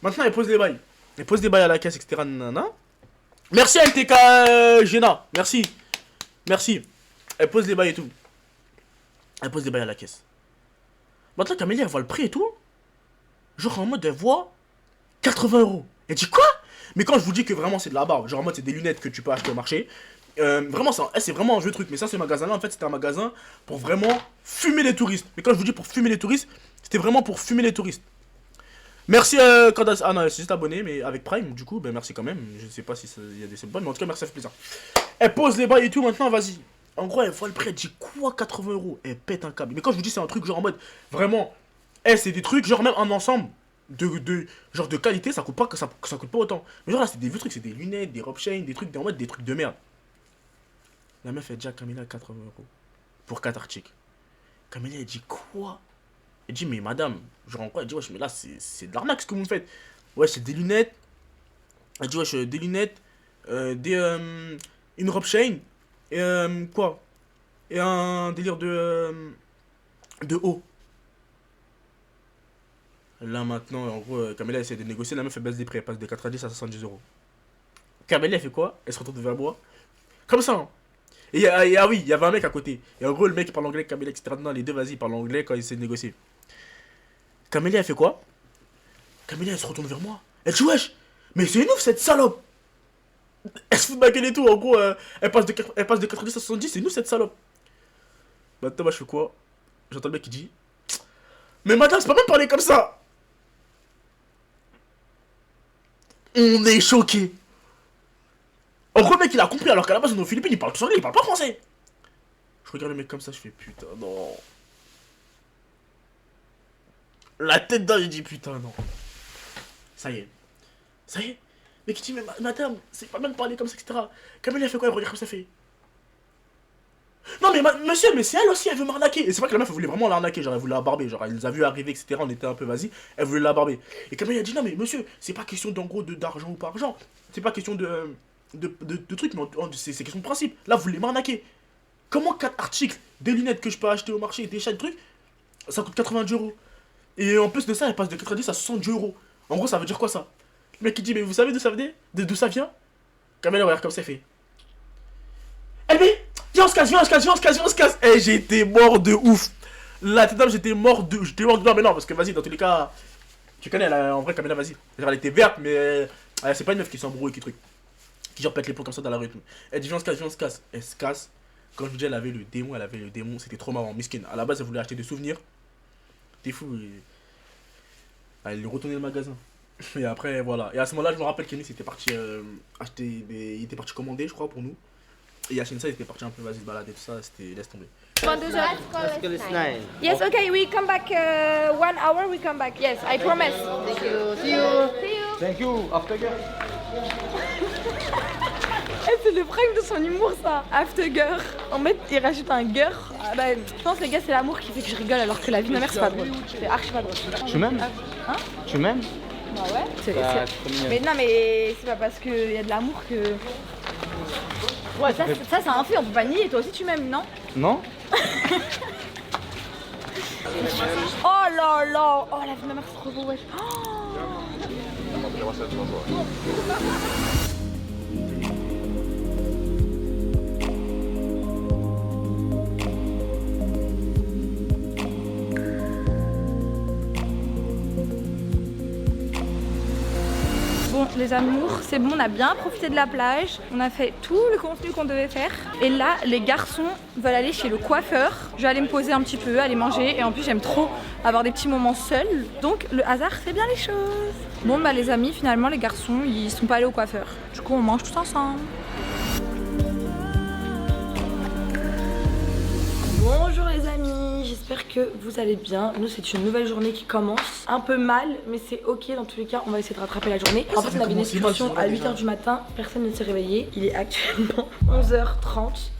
Speaker 2: Maintenant elle pose des bails. Elle pose des bails à la caisse, etc. Nanana. Merci LTK Gena, merci. Merci. Elle pose des bails et tout. Elle pose des bails à la caisse. Maintenant Camélia elle voit le prix et tout. Genre en mode elle voit 80 €. Elle dit quoi? Mais quand je vous dis que vraiment c'est de la barbe, genre en mode c'est des lunettes que tu peux acheter au marché. Vraiment c'est vraiment un jeu de truc. Mais ça ce magasin là en fait c'était un magasin pour vraiment fumer les touristes. Mais quand je vous dis pour fumer les touristes, c'était vraiment pour fumer les touristes. Merci Candace. Ah non elle s'est juste abonnée mais avec Prime du coup ben merci quand même. Je sais pas si il y a des bonnes mais en tout cas merci ça fait plaisir. Elle pose les bails et tout maintenant vas-y. En gros elle voit le prix elle dit quoi 80 €. Elle pète un câble. Mais quand je vous dis c'est un truc genre en mode vraiment. C'est des trucs genre même un ensemble genre de qualité ça coûte pas ça coûte pas autant. Mais genre là c'est des vieux trucs, c'est des lunettes, des robe chain, des trucs en mode des trucs de merde. La meuf elle dit à Camilla 80 € pour 4 articles. Camilla elle dit quoi? Elle dit mais madame, genre en quoi? Elle dit wesh mais là c'est de l'arnaque ce que vous me faites. Ouais c'est des lunettes. Elle dit wesh des lunettes, une robe chain et quoi? Et un délire de haut. Là maintenant, en gros, Camilla essaie de négocier, la meuf elle baisse des prix, elle passe de 90 à 70 €. Camélia, elle fait quoi? Elle se retourne vers moi. Comme ça, hein. Ah oui, il y avait un mec à côté. Et en gros, le mec, il parle anglais avec Camélia, etc. Non, les deux, vas-y, ils parlent anglais quand ils essaient de négocier. Camélia, elle fait quoi? Camélia, elle se retourne vers moi. Elle dit, wesh, mais c'est une ouf, cette salope. Elle se fout de ma gueule et tout. En gros, elle passe de 90 à 70, c'est nous, cette salope. Maintenant, moi, je fais quoi? J'entends le mec qui dit, mais madame, c'est pas même parler comme ça. On est choqués. En gros, le mec, il a compris, alors qu'à la base, on est aux Philippines, il parle tout anglais, il parle pas français. Je regarde le mec comme ça, je fais putain, non. La tête d'un, j'ai dit putain, non. Ça y est. Ça y est. Mais qui dit, mais madame, c'est pas même parler comme ça, etc. Camélia fait quoi? Elle regarde comme ça, fait. Non, mais monsieur, mais c'est elle aussi, elle veut m'arnaquer. Et c'est vrai que la meuf, elle voulait vraiment l'arnaquer. Genre, elle voulait la barber. Genre, elle nous a vu arriver, etc. On était un peu vas-y. Elle voulait la barber. Et Camélia a dit, non, mais monsieur, c'est pas question d'en gros d'argent ou pas argent. C'est pas question de trucs, mais c'est question de principe. Là, vous voulez m'arnaquer. Comment 4 articles, des lunettes que je peux acheter au marché, des chats, des trucs, ça coûte 90 €. Et en plus de ça, elle passe de 90 à 70 €. En gros, ça veut dire quoi ça? Le mec qui dit, mais vous savez d'où ça venait? D'où ça vient? Camélia regarde comme ça, fait. Elle dit, viens, on se casse, viens, on se casse, viens, on se casse, viens, on se casse. Et j'étais mort de ouf. La tête d'homme, j'étais mort de. Non, mais non, parce que vas-y, dans tous les cas. Tu connais, en vrai, Camélia, vas-y. Elle était verte, mais. C'est pas une meuf qui s'embrouille, qui truc. Qui genre pète les plombs comme ça dans la rue et tout. Elle dit, viens, on se casse, viens, on se casse. Elle se casse. Quand je vous dis, elle avait le démon, c'était trop marrant. Miskin. À la base, elle voulait acheter des souvenirs. T'es fou. Elle est retournée le magasin. Et après, voilà. Et à ce moment-là, je me rappelle qu'Enis était parti acheter des. Il était parti commander, je crois, pour nous. Et Yachinsa, il était parti un peu, vas-y, se balader, tout ça. C'était. Laisse tomber.
Speaker 4: 22 heures.
Speaker 5: Let's go, it's 9.
Speaker 4: Yes, okay, we come back 1 hour, we come back. Yes, I promise.
Speaker 5: Thank you. See you. Thank you. After girl.
Speaker 4: C'est le prime de son humour, ça. After girl. En fait, il rajoute un girl. Ah bah, je pense, les gars, c'est l'amour qui fait que je rigole alors que la vie de ma mère, c'est pas drôle. C'est archi pas drôle.
Speaker 5: Tu m'aimes?
Speaker 4: Hein?
Speaker 5: Tu m'aimes?
Speaker 4: Bah ouais.
Speaker 5: C'est trop mignon.
Speaker 4: Mais non, mais c'est pas parce qu'il y a de l'amour que. Ouais, ça, c'est un fait, on peut pas nier. Toi aussi, tu m'aimes, non?
Speaker 5: Non?
Speaker 4: Oh là là. Oh, la vie de ma mère, c'est trop beau, wesh. Oh. Bon, les amours, c'est bon, on a bien profité de la plage, on a fait tout le contenu qu'on devait faire. Et là, les garçons veulent aller chez le coiffeur. Je vais aller me poser un petit peu, aller manger. Et en plus, j'aime trop avoir des petits moments seuls. Donc, le hasard fait bien les choses. Bon, bah les amis, finalement, les garçons, ils sont pas allés au coiffeur. Du coup, on mange tous ensemble. Bonjour les amis, j'espère que vous allez bien. Nous c'est une nouvelle journée qui commence un peu mal, mais c'est ok dans tous les cas, on va essayer de rattraper la journée. En fait on avait une excursion à 8 h du matin, personne ne s'est réveillé. Il est actuellement 11 h 30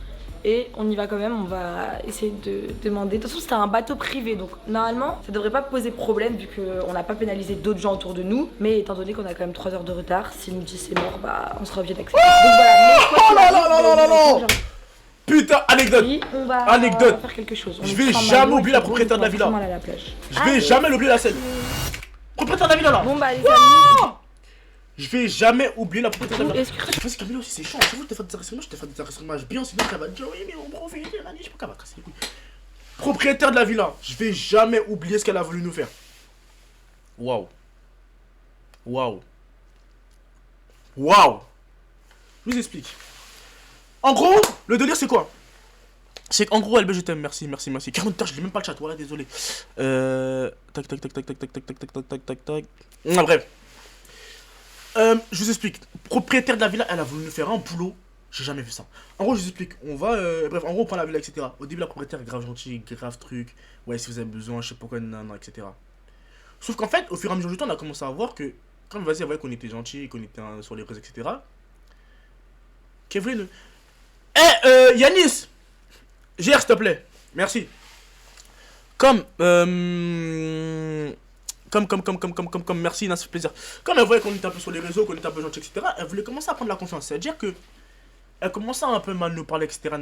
Speaker 4: et on y va quand même, on va essayer de demander. De toute façon c'était un bateau privé donc normalement ça devrait pas poser problème vu qu'on n'a pas pénalisé d'autres gens autour de nous. Mais étant donné qu'on a quand même 3 heures de retard, s'il nous dit c'est mort, bah on sera obligé d'accepter. Donc voilà, mais quoi qu'il arrive,
Speaker 2: Putain, anecdote.
Speaker 4: oui, on va
Speaker 2: Anecdote.
Speaker 4: faire quelque chose.
Speaker 2: Je vais jamais oublier la propriétaire de la villa. Je vais jamais l'oublier la scène. Propriétaire de la villa là.
Speaker 4: Bon bah les amis.
Speaker 2: Je vais jamais oublier la propriétaire de la villa.
Speaker 4: Est-ce que
Speaker 2: Vas-y Camilo aussi c'est chiant. Si vous te faites des enregistrements, je te fais des enregistrements bien sinon elle va te dire oui mais on profite, je sais pas qu'elle va casser les couilles. Propriétaire de la villa, je vais jamais oublier ce qu'elle a voulu nous faire. Waouh. Waouh. Waouh. Je vous explique. En gros, le délire c'est quoi? C'est qu'en gros, LB, je t'aime, merci. 40 je l'ai même pas le chat, voilà, désolé. Tac. Bref. Je vous explique. Propriétaire de la villa, elle a voulu nous faire un boulot. J'ai jamais vu ça. En gros, je vous explique. On va. Bref, en gros, on prend la villa, etc. Au début, la propriétaire est grave gentille, grave truc. Ouais, si vous avez besoin, je sais pas quoi, etc. Sauf qu'en fait, au fur et à mesure du temps, on a commencé à voir que. Comme vas-y, elle voyait qu'on était gentil, qu'on était sur les réseaux, etc. Qu'elle voulait nous. Yanis! Gère, s'il te plaît. Merci. Comme, merci, ça fait plaisir. Comme elle voyait qu'on était un peu sur les réseaux, qu'on était un peu gentil, etc., elle voulait commencer à prendre la confiance. C'est-à-dire que elle commençait à un peu mal nous parler, etc.,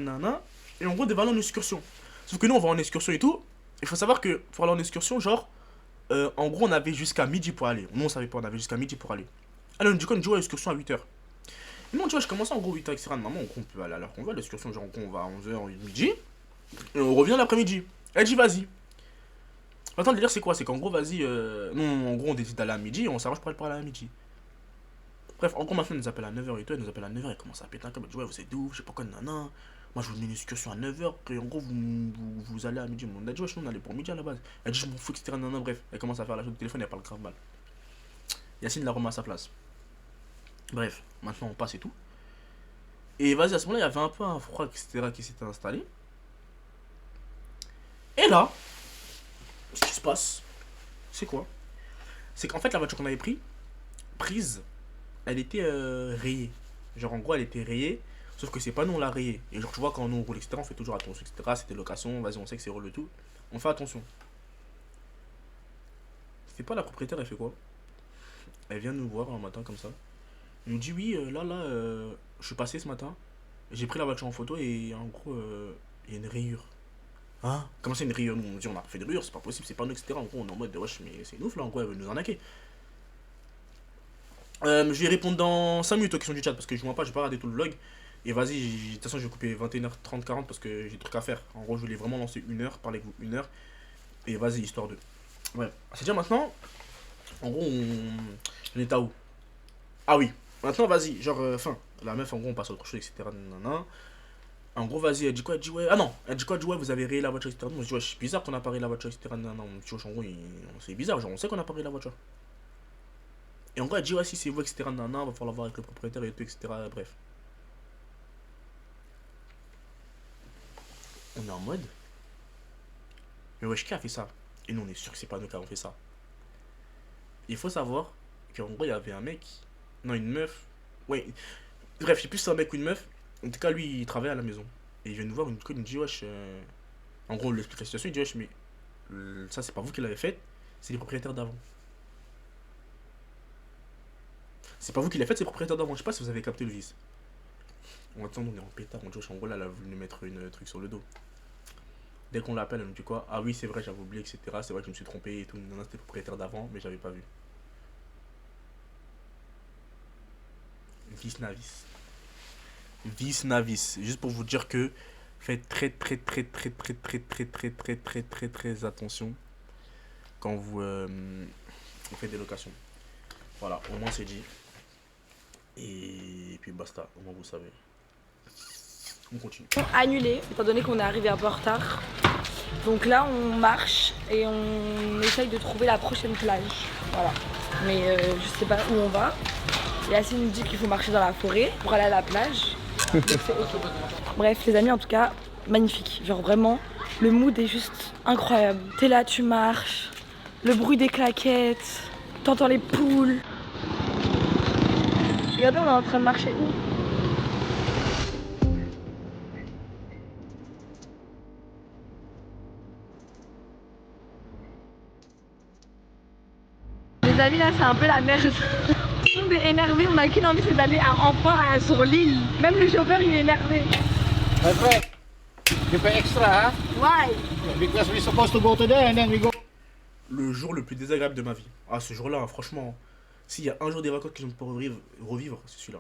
Speaker 2: et en gros, devait aller en excursion. Sauf que nous, on va en excursion et tout. Il faut savoir que pour aller en excursion, genre, en gros, on avait jusqu'à midi pour aller. Nous, on savait pas, on avait jusqu'à midi pour aller. Alors, du coup, on dit, ouais, excursion à 8 h. Non, tu vois, je commence en gros 8h, etc. Maman, on peut aller à l'heure qu'on veut. L'excursion, genre, on va à 11h, midi. Et on revient l'après-midi. Elle dit, vas-y. Maintenant, le délire, c'est quoi? C'est qu'en gros, vas-y. Non, en gros, on décide d'aller à midi. On s'arrange pour aller parler à midi. Bref, en gros, ma femme nous appelle à 9h et tout. Elle nous appelle à 9h. Elle commence à péter un câble. Elle dit, ouais, vous êtes ouf, je sais pas quoi, nanan. Moi, je vous mets une excursion à 9h. Et en gros, vous allez à midi. On a dit, ouais, on allait pour midi à la base. Elle dit, je m'en fous, etc. Nanan. Bref, elle commence à faire la chose du téléphone. Elle parle grave mal. Yacine la remet à sa place. Bref, maintenant, on passe et tout. Et vas-y, à ce moment-là, il y avait un peu un froid, etc. qui s'était installé. Et là, ce qui se passe, c'est quoi? C'est qu'en fait, la voiture qu'on avait prise, elle était rayée. Genre, en gros, elle était rayée, sauf que c'est pas nous, on l'a rayée. Et genre, tu vois, quand nous on roule, etc., on fait toujours attention, etc. C'était location, vas-y, on sait que c'est roule le tout. On fait attention. C'est pas la propriétaire, elle fait quoi? Elle vient nous voir un matin comme ça. Elle nous dit, oui, je suis passé ce matin, j'ai pris la voiture en photo et en gros, il y a une rayure. Hein? Comment c'est une rayure? Nous on dit on a pas fait de rayure, c'est pas possible, c'est pas nous, etc. En gros on est en mode wesh, mais c'est une ouf là, en gros elle veut nous arnaquer. Je vais répondre dans 5 minutes aux questions du chat parce que je vois pas, j'ai pas regardé tout le vlog. Et vas-y, de toute façon je vais couper 21h30, 40 parce que j'ai des trucs à faire. En gros je voulais vraiment lancer 1 heure, parler avec vous 1 heure. Et vas-y, histoire de. Ouais, c'est déjà maintenant. En gros on est à où? Ah oui, maintenant vas-y, genre, la meuf en gros on passe à autre chose, etc. Nanana. En gros, vas-y, elle dit quoi? Elle dit ouais. Ah non, elle dit quoi? Elle dit ouais, vous avez rayé la voiture, etc. On se dit ouais, c'est bizarre qu'on a pas rayé la voiture, etc. Non, non, tu vois, en gros, c'est bizarre, genre, on sait qu'on a pas rayé la voiture. Et en gros, elle dit ouais, si c'est vous, etc. Non, non, va falloir voir avec le propriétaire et tout, etc. Bref. On est en mode. Mais wesh, qui a fait ça? Et nous, on est sûr que c'est pas nous qui avons fait ça. Il faut savoir qu'en gros, il y avait un mec. Non, une meuf. Ouais. Bref, je sais plus si c'est un mec ou une meuf. En tout cas, lui, il travaille à la maison. Et il vient nous voir, il me dit, wesh. En gros, on lui explique la situation. Il dit, wesh, mais ça, c'est pas vous qui l'avez fait, c'est les propriétaires d'avant. C'est pas vous qui l'avez fait, c'est les propriétaires d'avant. Je sais pas si vous avez capté le vice. On attend, on est en pétard. On dit, wesh, en gros, là, elle a voulu nous mettre une truc sur le dos. Dès qu'on l'appelle, elle nous dit quoi? Ah oui, c'est vrai, j'avais oublié, etc. C'est vrai que je me suis trompé et tout. Non, non, c'était le propriétaire d'avant, mais j'avais pas vu. Vice Navis. Vice Navis. Juste pour vous dire que faites très attention quand vous faites des locations. Voilà, au moins c'est dit. Et puis basta, au moins vous savez. On continue.
Speaker 4: Annulé, étant donné qu'on est arrivé un peu en retard. Donc là on marche et on essaye de trouver la prochaine plage. Voilà. Mais je sais pas où on va. Yacine nous dit qu'il faut marcher dans la forêt pour aller à la plage. Donc c'est ok. Bref les amis, en tout cas, magnifique. Genre vraiment, le mood est juste incroyable. T'es là, tu marches, le bruit des claquettes, t'entends les poules. Regardez, on est en train de marcher où? Les amis, là c'est un peu la merde. Tout le monde est énervé, on a qu'une envie, c'est d'aller enfin sur l'île. Même le chauffeur il est énervé.
Speaker 7: My friend, you pay extra, huh?
Speaker 4: Why?
Speaker 7: Because we're supposed to go to there and then we go.
Speaker 2: Le jour le plus désagréable de ma vie. Ah, ce jour-là, hein, franchement, s'il y a un jour des vacances que je peux revivre, c'est celui-là.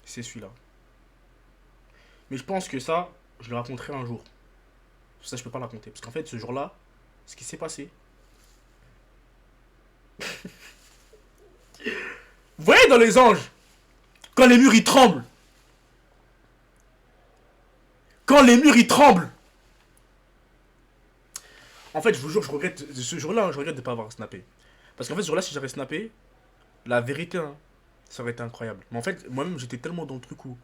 Speaker 2: C'est celui-là. Mais je pense que ça, je le raconterai un jour. Ça, je peux pas le raconter. Parce qu'en fait, ce jour-là, ce qui s'est passé. Vous voyez dans les anges, quand les murs ils tremblent. Quand les murs ils tremblent. En fait, je vous jure, je regrette ce jour-là, je regrette de ne pas avoir snappé. Parce qu'en fait, ce jour-là, si j'avais snappé, la vérité, hein, ça aurait été incroyable. Mais en fait, moi-même, j'étais tellement dans le truc où,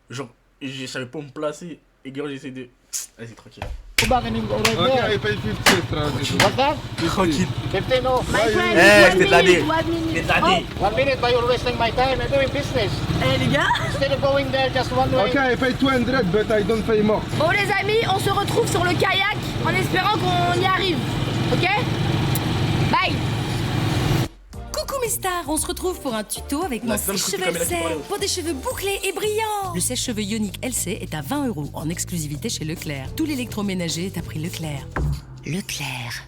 Speaker 2: genre, je savais pas me placer. Et gars, j'essaie de. Vas-y, tranquille.
Speaker 7: Go back and you go right there.
Speaker 6: I pay 50 transit.
Speaker 7: What's that?
Speaker 2: Tranquille.
Speaker 7: 15, no.
Speaker 4: My friend,
Speaker 2: Eh,
Speaker 4: one
Speaker 2: c'était de l'année.
Speaker 4: minute, one minute.
Speaker 2: C'était de l'année.
Speaker 7: 1 minute, but you're wasting my time. I'm doing business.
Speaker 4: Eh les gars.
Speaker 7: Instead of going there just one way.
Speaker 6: Okay, I pay 200, but I don't pay more.
Speaker 4: Bon les amis, on se retrouve sur le kayak en espérant qu'on y arrive. Ok? Bye.
Speaker 8: Coucou mes stars, on se retrouve pour un tuto avec
Speaker 2: La
Speaker 8: mon
Speaker 2: seule
Speaker 8: sèche-cheveux
Speaker 2: truc qui
Speaker 8: LC
Speaker 2: parle.
Speaker 8: pour des cheveux bouclés et brillants. Le sèche-cheveux Ioniq LC est à 20 € en exclusivité chez Leclerc. Tout l'électroménager est à prix Leclerc. Leclerc.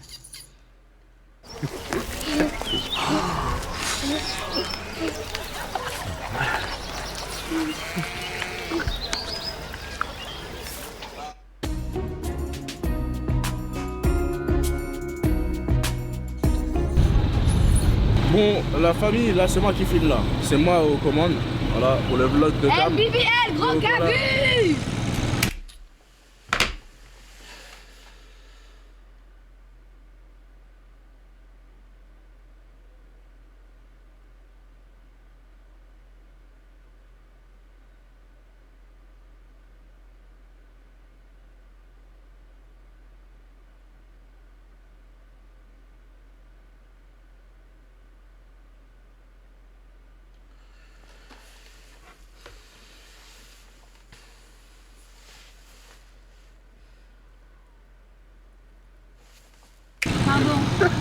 Speaker 2: Bon, la famille, là, c'est moi qui filme là. C'est moi aux commandes. Voilà, pour le vlog de Cam.
Speaker 4: BBL, gros
Speaker 2: Donc, voilà.
Speaker 4: cabu.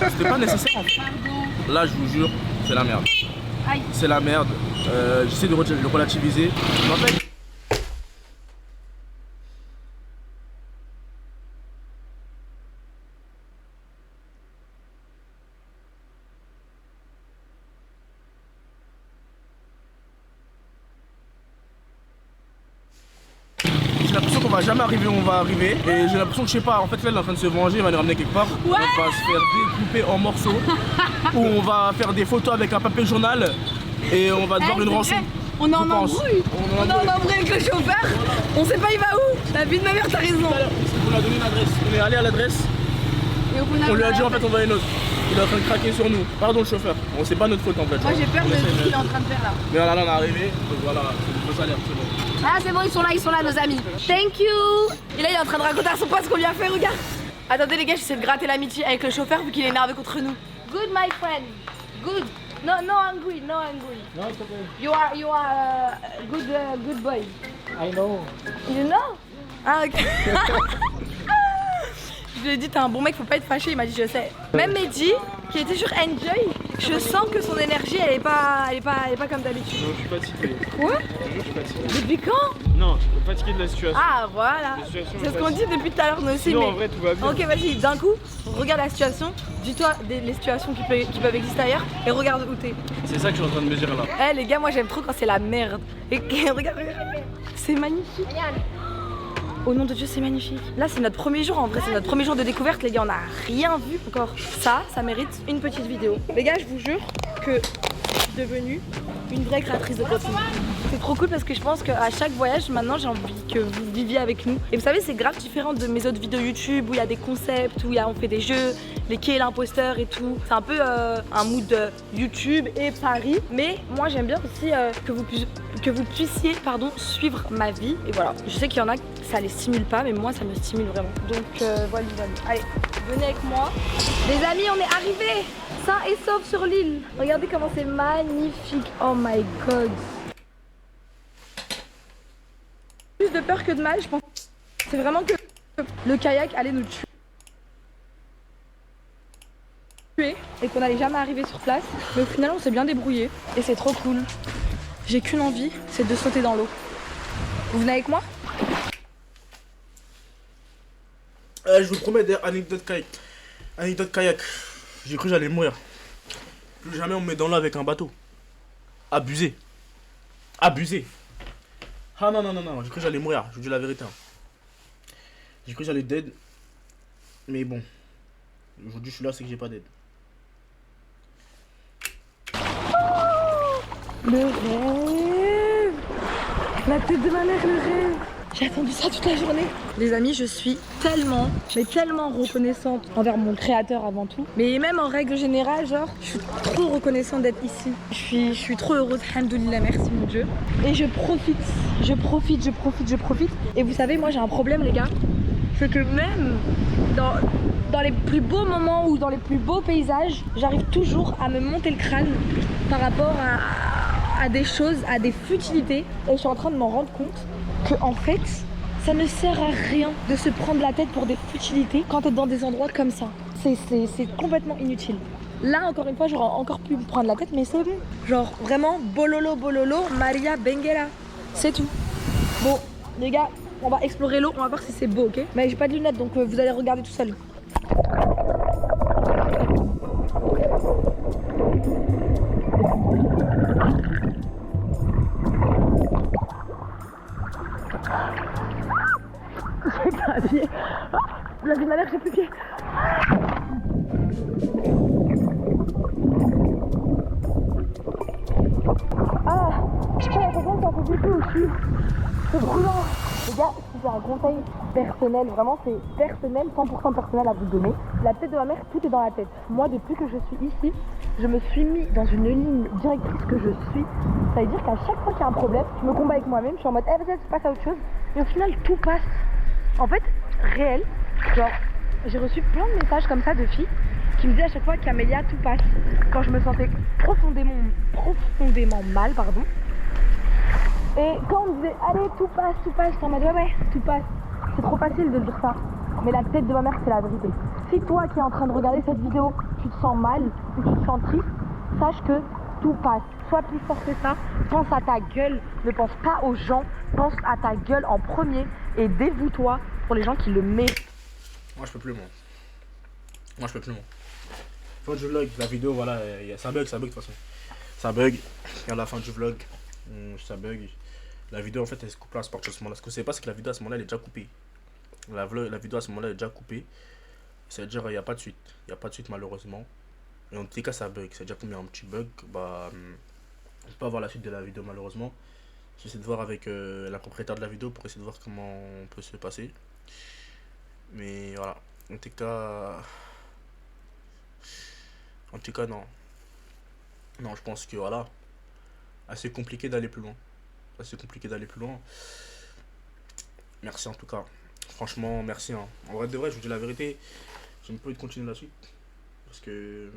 Speaker 2: C'était pas nécessaire en fait. Là, je vous jure, c'est la merde. C'est la merde. J'essaie de relativiser. Mais en fait, j'ai l'impression qu'on va jamais arriver où on va arriver. Et j'ai l'impression que je sais pas, en fait là elle est en train de se venger, elle va nous ramener quelque part. On va se faire découper en morceaux. Où on va faire des photos avec un papier journal. Et on va devoir une rançon.
Speaker 4: On est en
Speaker 2: Je pense.
Speaker 4: embrouille.
Speaker 2: On
Speaker 4: On est en embrouille avec le chauffeur. On sait pas il va où. La vie de ma mère, t'as raison.
Speaker 2: On a donné une adresse. On est allé à l'adresse. On lui a dit en fait on va une autre. Il est en train de craquer sur nous. Pardon le chauffeur. Bon, c'est pas notre faute en fait.
Speaker 4: Moi j'ai peur de ce qu'il est en train de faire là.
Speaker 2: Mais voilà, là on est arrivé. Donc voilà, c'est le salaire, c'est bon.
Speaker 4: Ah c'est bon, ils sont là nos amis. Thank you. Et là il est en train de raconter à son pote ce qu'on lui a fait, regarde. Attendez les gars, j'essaie de gratter l'amitié avec le chauffeur vu qu'il est énervé contre nous. Good my friend. Good. No angry, no angry.
Speaker 7: No, it's okay.
Speaker 4: You are good boy.
Speaker 7: I know.
Speaker 4: You know? Ah ok. Je lui ai dit t'es un bon mec, faut pas être fâché, il m'a dit je sais. Même Mehdi, qui était sur Enjoy, je sens que son énergie elle est pas comme d'habitude.
Speaker 9: Non, je suis fatigué.
Speaker 4: Quoi?
Speaker 9: Je suis fatigué.
Speaker 4: Depuis quand?
Speaker 9: Non, je suis fatigué de la situation.
Speaker 4: Ah voilà.
Speaker 9: La situation
Speaker 4: C'est
Speaker 9: est
Speaker 4: ce qu'on dit depuis tout à l'heure nous aussi.
Speaker 9: Non,
Speaker 4: mais...
Speaker 9: en vrai, tout va bien.
Speaker 4: Ok vas-y, d'un coup, regarde la situation, dis-toi les situations qui peuvent exister ailleurs et regarde où t'es.
Speaker 9: C'est ça que je suis en train de me dire là.
Speaker 4: Eh les gars, moi j'aime trop quand c'est la merde. Et regarde, c'est magnifique. Au nom de Dieu, c'est magnifique. Là, c'est notre premier jour en vrai, c'est notre premier jour de découverte, les gars. On n'a rien vu encore. Ça mérite une petite vidéo. Les gars, je vous jure que je suis devenue une vraie créatrice de contenu. C'est trop cool parce que je pense qu'à chaque voyage, maintenant, j'ai envie que vous viviez avec nous. Et vous savez, c'est grave différent de mes autres vidéos YouTube où il y a des concepts, où on fait des jeux, les qui est l'imposteur et tout. C'est un peu un mood YouTube et Paris. Mais moi, j'aime bien aussi que vous puissiez suivre ma vie. Et voilà, je sais qu'il y en a, ça les stimule pas, mais moi, ça me stimule vraiment. Donc voilà. Allez, venez avec moi. Les amis, on est arrivés sains et saufs sur l'île. Regardez comment c'est magnifique. Oh my god. Plus de peur que de mal, je pense. C'est vraiment que le kayak allait nous tuer et qu'on n'allait jamais arriver sur place. Mais au final, on s'est bien débrouillé et c'est trop cool. J'ai qu'une envie, c'est de sauter dans l'eau. Vous venez avec moi?
Speaker 2: Je vous promets des anecdotes kayak. J'ai cru que j'allais mourir. Plus jamais on me met dans l'eau avec un bateau. Abusé. Ah non, j'ai cru que j'allais mourir, je vous dis la vérité. J'ai cru que j'allais dead. Mais bon. Aujourd'hui je suis là, c'est que j'ai pas d'aide.
Speaker 4: Le rêve. La tête de ma mère, le rêve. J'ai attendu ça toute la journée. Les amis, je suis tellement reconnaissante envers mon créateur avant tout. Mais même en règle générale, genre, je suis trop reconnaissante d'être ici. Je suis trop heureuse, alhamdoulilah, merci mon Dieu. Et je profite. Et vous savez, moi j'ai un problème les gars. C'est que même dans les plus beaux moments ou dans les plus beaux paysages, j'arrive toujours à me monter le crâne par rapport à des choses, à des futilités. Et je suis en train de m'en rendre compte que en fait, ça ne sert à rien de se prendre la tête pour des futilités quand t'es dans des endroits comme ça. C'est complètement inutile. Là, encore une fois, j'aurais encore pu me prendre la tête, mais c'est bon. Genre, vraiment, bololo, Maria Benguela. C'est tout. Bon, les gars, on va explorer l'eau, on va voir si c'est beau, ok? Mais j'ai pas de lunettes, donc vous allez regarder tout seul. J'ai pas de pied. La vie de ma mère, j'ai plus de pied. Ah, je crois qu'il y a quelqu'un qui a fait pipi aussi. C'est brûlant. Les gars, si j'ai un conseil personnel, vraiment c'est personnel, 100% personnel à vous donner. La tête de ma mère, tout est dans la tête. Moi, depuis que je suis ici, je me suis mis dans une ligne directrice que je suis. Ça veut dire qu'à chaque fois qu'il y a un problème, je me combats avec moi-même, je suis en mode, eh, vas-y, passe à autre chose. Et au final, tout passe. En fait, réel, genre, j'ai reçu plein de messages comme ça de filles qui me disaient à chaque fois qu'Amélia, tout passe. Quand je me sentais profondément mal, pardon. Et quand on me disait, allez, tout passe, j'étais en mode, ouais, tout passe. C'est trop facile de dire ça. Mais la tête de ma mère, c'est la vérité. Si toi qui es en train de regarder cette vidéo, tu te sens mal ou tu te sens triste, sache que tout passe. Sois plus fort que ça, pense à ta gueule, ne pense pas aux gens, pense à ta gueule en premier et dévoue-toi pour les gens qui le méritent.
Speaker 2: Moi je peux plus moi. Fin du vlog, la vidéo voilà, ça bug de toute façon. Ça bug, à la fin du vlog, ça bug. La vidéo en fait elle se coupe là à ce moment-là. Ce que je sais pas c'est que la vidéo à ce moment-là elle est déjà coupée. La vidéo à ce moment-là elle est déjà coupée. C'est-à-dire il n'y a pas de suite. Il n'y a pas de suite malheureusement. Et en tout cas ça bug. C'est-à-dire qu'il y a un petit bug. Bah on peut pas voir la suite de la vidéo malheureusement. J'essaie de voir avec la propriétaire de la vidéo pour essayer de voir comment on peut se passer. Mais voilà. En tout cas non. Non je pense que voilà. Assez compliqué d'aller plus loin. Merci en tout cas. Franchement, merci. Hein. En vrai de vrai, je vous dis la vérité. J'ai même pas envie de continuer la suite. Parce que.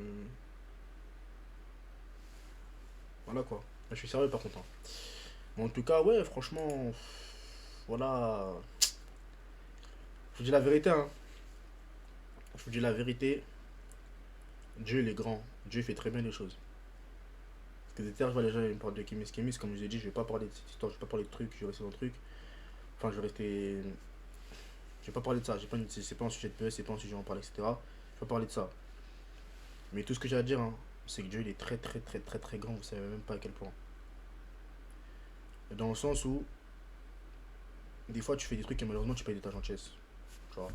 Speaker 2: Voilà quoi. Là, je suis sérieux par contre. Hein. Mais en tout cas, ouais, franchement. Voilà. Je vous dis la vérité. Hein. Je vous dis la vérité. Dieu il est grand. Dieu fait très bien les choses. Parce que des terres, je vois les gens ils me parlent de Kémis. Kémis, comme je vous ai dit, je vais pas parler de cette histoire, je vais pas parler de trucs, je vais rester dans le truc. Enfin, je vais rester. Je vais pas parler de ça, c'est pas un sujet de PS, c'est pas un sujet en parler, etc. Je vais pas parler de ça. Mais tout ce que j'ai à dire, hein, c'est que Dieu il est très grand, vous savez même pas à quel point. Dans le sens où, des fois tu fais des trucs et malheureusement tu payes de ta gentillesse. Tu vois.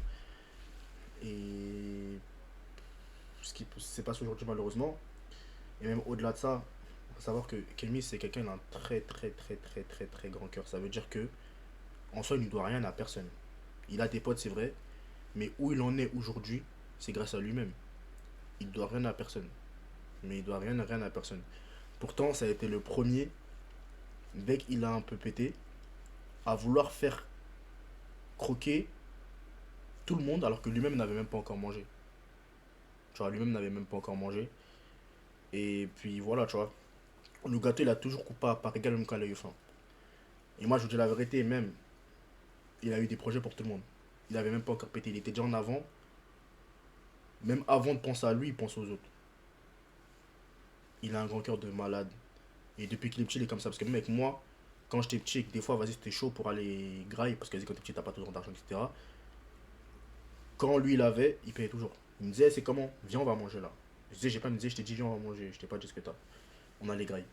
Speaker 2: Et. Ce qui s'est passé aujourd'hui malheureusement. Et même au-delà de ça. Faut savoir que Kémis c'est quelqu'un qui a un très grand cœur. Ça veut dire que en soi il ne doit rien à personne. Il a des potes c'est vrai, mais où il en est aujourd'hui, c'est grâce à lui-même. Il ne doit rien à personne. Mais il doit rien à personne. Pourtant ça a été le premier, dès qu'il a un peu pété, à vouloir faire croquer tout le monde alors que lui-même n'avait même pas encore mangé. Tu vois, lui-même n'avait même pas encore mangé. Et puis voilà, tu vois. Le gâteau, il a toujours coupé à part égale même quand il a eu faim. Et moi, je vous dis la vérité, même, il a eu des projets pour tout le monde. Il avait même pas encore pété, il était déjà en avant. Même avant de penser à lui, il pense aux autres. Il a un grand cœur de malade. Et depuis qu'il est petit, il est comme ça. Parce que même avec moi, quand j'étais petit, des fois, vas-y, c'était chaud pour aller grailler. Parce que quand t'es petit, t'as pas toujours d'argent, etc. Quand lui, il avait, il payait toujours. Il me disait, c'est comment? Viens, on va manger là. Je disais, j'ai pas me disais, je t'ai dit, viens, on va manger. Je t'ai pas dit ce que t'as. On allait grailler.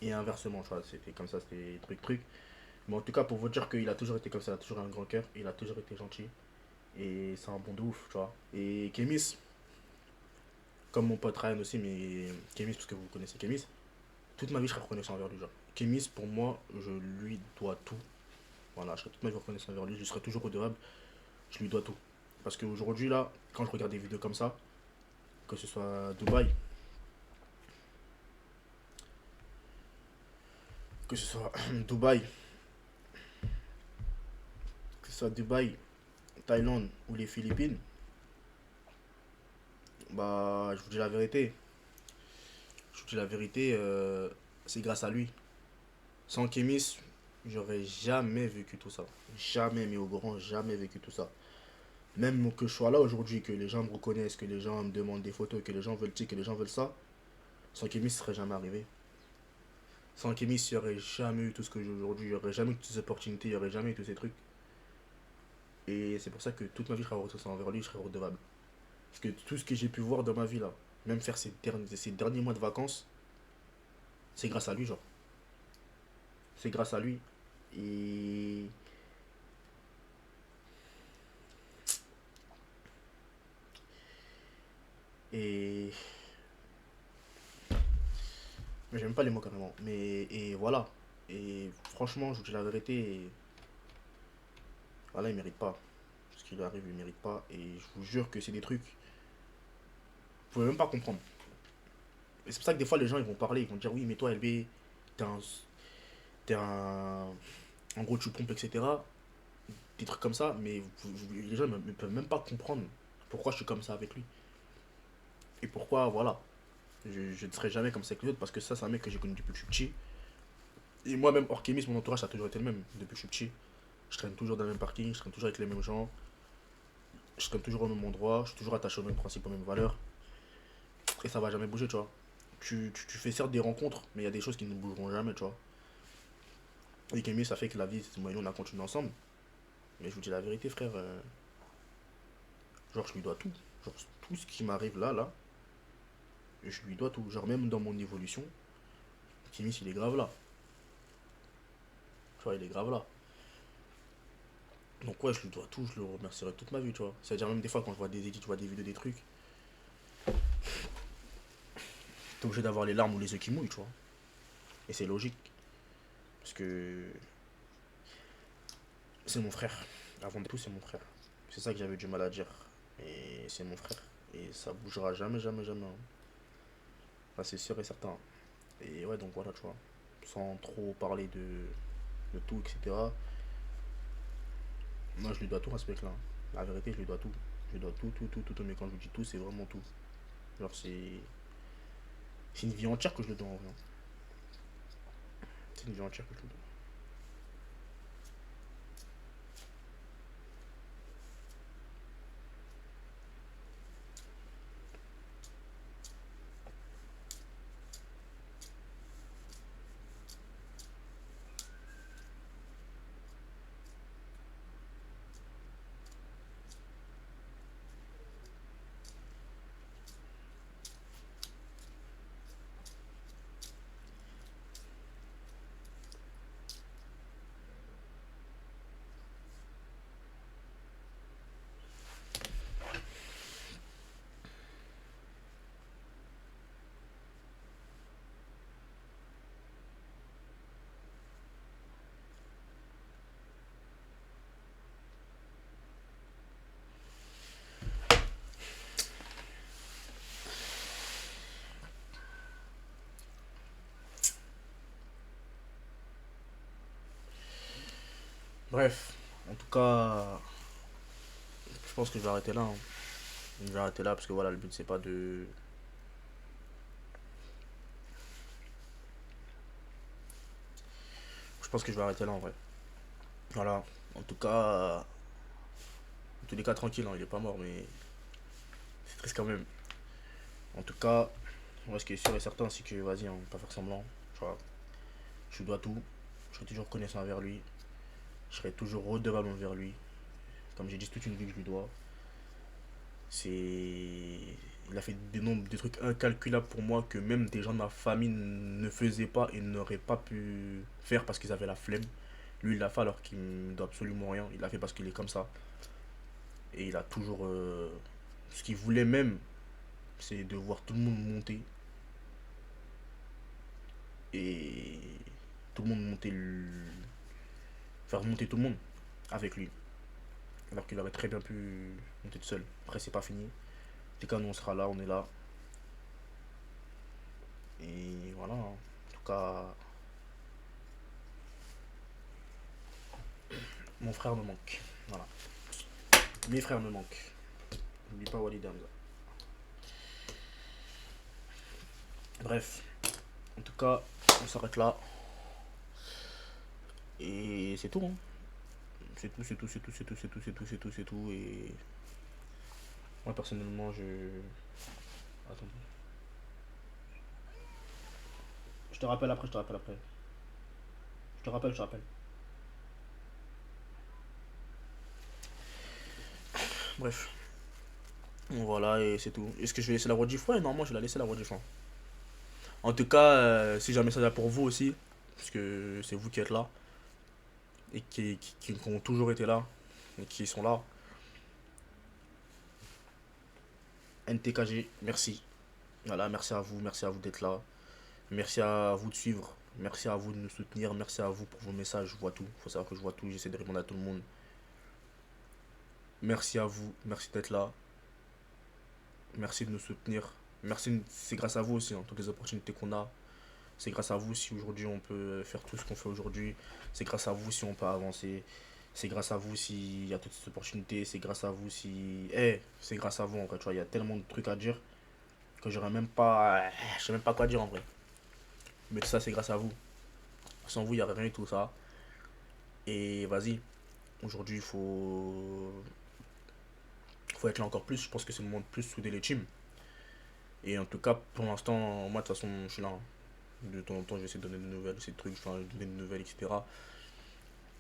Speaker 2: Et inversement, tu vois, c'était comme ça, c'était truc. Mais en tout cas, pour vous dire qu'il a toujours été comme ça, il a toujours un grand cœur, il a toujours été gentil. Et c'est un bon de ouf, tu vois. Et Kémis, comme mon pote Ryan aussi, mais Kémis, parce que vous connaissez Kémis, toute ma vie je serai reconnaissant envers lui, genre. Kémis, pour moi, je lui dois tout. Voilà, je serai toute ma vie reconnaissant envers lui, je serai toujours redevable, je lui dois tout. Parce qu'aujourd'hui, là, quand je regarde des vidéos comme ça, que ce soit Dubaï, que ce soit Dubaï, Thaïlande ou les Philippines, bah je vous dis la vérité. C'est grâce à lui. Sans Kémis, j'aurais jamais vécu tout ça. Jamais, mais au grand, jamais vécu tout ça. Même que je sois là aujourd'hui, que les gens me reconnaissent, que les gens me demandent des photos, que les gens veulent que les gens veulent ça, sans Kémis, ce serait jamais arrivé. Sans Kémis, il n'y aurait jamais eu tout ce que j'ai aujourd'hui, il n'y aurait jamais eu toutes ces opportunités, il n'y aurait jamais eu tous ces trucs. Et c'est pour ça que toute ma vie, je serai reconnaissant envers lui, je serai redevable. Parce que tout ce que j'ai pu voir dans ma vie, là, même faire ces derniers mois de vacances, c'est grâce à lui, genre. C'est grâce à lui. Et pas les mots carrément. Mais, et voilà. Et franchement, je vous dis la vérité. Voilà, il mérite pas. Ce qu'il arrive, il mérite pas. Et je vous jure que c'est des trucs. Vous pouvez même pas comprendre. Et c'est pour ça que des fois, les gens, ils vont parler. Ils vont dire, oui, mais toi, LB, t'es un. T'es un. En gros, tu pompes, etc. Des trucs comme ça. Mais les gens ne peuvent même pas comprendre pourquoi je suis comme ça avec lui. Et pourquoi, voilà. Je ne serai jamais comme ça avec les autres parce que ça, c'est un mec que j'ai connu depuis que je suis petit. Et moi-même, hors Kémis, mon entourage, ça a toujours été le même depuis que je suis petit. Je traîne toujours dans le même parking, je traîne toujours avec les mêmes gens. Je traîne toujours au même endroit, je suis toujours attaché aux mêmes principes, aux mêmes valeurs. Et ça va jamais bouger, tu vois. Tu fais certes des rencontres, mais il y a des choses qui ne bougeront jamais, tu vois. Et Kémis, ça fait que la vie, moi et nous, on a continué ensemble. Mais je vous dis la vérité, frère. Genre, je lui dois tout. Genre, tout ce qui m'arrive là. Je lui dois tout. Genre, même dans mon évolution, Kémis, il est grave là. Tu vois, il est grave là. Donc ouais, je lui dois tout, je le remercierai toute ma vie, tu vois. C'est-à-dire même des fois quand je vois des édits, tu vois des vidéos, des trucs. T'es obligé d'avoir les larmes ou les yeux qui mouillent, tu vois. Et c'est logique. Parce que... c'est mon frère. Avant tout, c'est mon frère. C'est ça que j'avais du mal à dire. Et c'est mon frère. Et ça bougera jamais, jamais, jamais. Hein. Ça c'est sûr et certain. Et ouais, donc voilà, tu vois. Sans trop parler de tout, etc. Moi, je lui dois tout à ce mec-là. La vérité, je lui dois tout. Je lui dois tout, tout, tout, tout. Mais quand je vous dis tout, c'est vraiment tout. Genre, c'est une vie entière que je lui dois en vrai. C'est une vie entière que je lui dois. Bref, en tout cas, je pense que je vais arrêter là. Hein. Je vais arrêter là parce que voilà, le but c'est pas de... Je pense que je vais arrêter là en vrai. Voilà, en tout cas, en tous les cas tranquille, hein, il est pas mort mais c'est triste quand même. En tout cas, moi ce qui est sûr et certain c'est que vas-y, on va pas faire semblant. Tu vois, je lui dois tout, je serai toujours reconnaissant envers lui. Je serai toujours redevable envers lui. Comme j'ai dit, c'est toute une vie que je lui dois. C'est... Il a fait des trucs incalculables pour moi que même des gens de ma famille ne faisaient pas et n'auraient pas pu faire parce qu'ils avaient la flemme. Lui, il l'a fait alors qu'il me doit absolument rien. Il l'a fait parce qu'il est comme ça. Et il a toujours... Ce qu'il voulait même, c'est de voir tout le monde monter. Et tout le monde monter... Faire monter tout le monde avec lui. Alors qu'il aurait très bien pu monter tout seul. Après, c'est pas fini. En tout cas, nous, on sera là, on est là. Et voilà. En tout cas, mon frère me manque. Voilà. Mes frères me manquent. N'oublie pas Walid Hamza. Bref. En tout cas, on s'arrête là. Et c'est tout. Hein. C'est tout, c'est tout, c'est tout, c'est tout, c'est tout, c'est tout, c'est tout, c'est tout. Et moi personnellement, attends. Je te rappelle après, je te rappelle après. Je te rappelle, je te rappelle. Bref. Voilà, et c'est tout. Est-ce que je vais laisser la rediff? Ouais, normalement, je vais la laisser la rediff. Hein. En tout cas, si jamais ça va pour vous aussi, parce que c'est vous qui êtes là, et qui ont toujours été là, et qui sont là. NTKG, merci. Voilà, merci à vous d'être là. Merci à vous de suivre. Merci à vous de nous soutenir. Merci à vous pour vos messages. Je vois tout. Faut savoir que je vois tout. J'essaie de répondre à tout le monde. Merci à vous. Merci d'être là. Merci de nous soutenir. Merci, c'est grâce à vous aussi, hein, toutes les opportunités qu'on a. C'est grâce à vous si aujourd'hui on peut faire tout ce qu'on fait aujourd'hui. C'est grâce à vous si on peut avancer. C'est grâce à vous s'il y a toutes ces opportunités. C'est grâce à vous si... c'est grâce à vous en vrai, tu vois. Il y a tellement de trucs à dire que j'aurais même pas... Je sais même pas quoi dire en vrai. Mais tout ça, c'est grâce à vous. Sans vous, il n'y aurait rien de tout ça. Et vas-y. Aujourd'hui, il faut être là encore plus. Je pense que c'est le moment de plus souder les teams. Et en tout cas, pour l'instant, moi, de toute façon, je suis là. De temps en temps, je vais essayer de donner des nouvelles, ces trucs, enfin, donner des nouvelles, etc.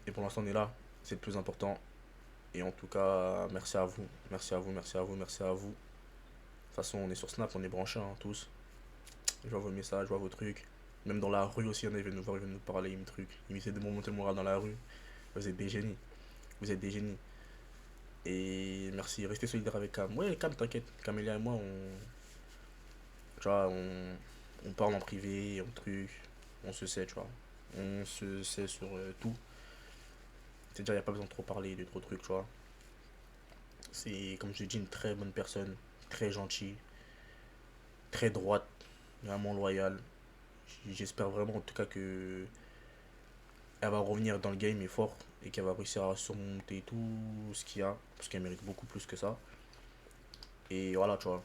Speaker 2: Et pour l'instant, on est là. C'est le plus important. Et en tout cas, merci à vous. Merci à vous, merci à vous, merci à vous. De toute façon, on est sur Snap, on est branchés, hein, tous. Je vois vos messages, je vois vos trucs. Même dans la rue aussi, il y en a, ils viennent nous voir, ils viennent nous parler, ils me trucs. Ils essaient de me monter le moral dans la rue. Vous êtes des génies. Vous êtes des génies. Et merci, restez solidaires avec Cam. Ouais, Cam, t'inquiète. Camélia et moi, tu vois, on parle en privé, on truc. On se sait, tu vois. On se sait sur tout. C'est-à-dire, il n'y a pas besoin de trop parler, de trop trucs, tu vois. C'est, comme je l'ai dit, une très bonne personne. Très gentille. Très droite. Vraiment loyale. J'espère vraiment, en tout cas, que elle va revenir dans le game et fort. Et qu'elle va réussir à surmonter tout ce qu'il y a. Parce qu'elle mérite beaucoup plus que ça. Et voilà, tu vois.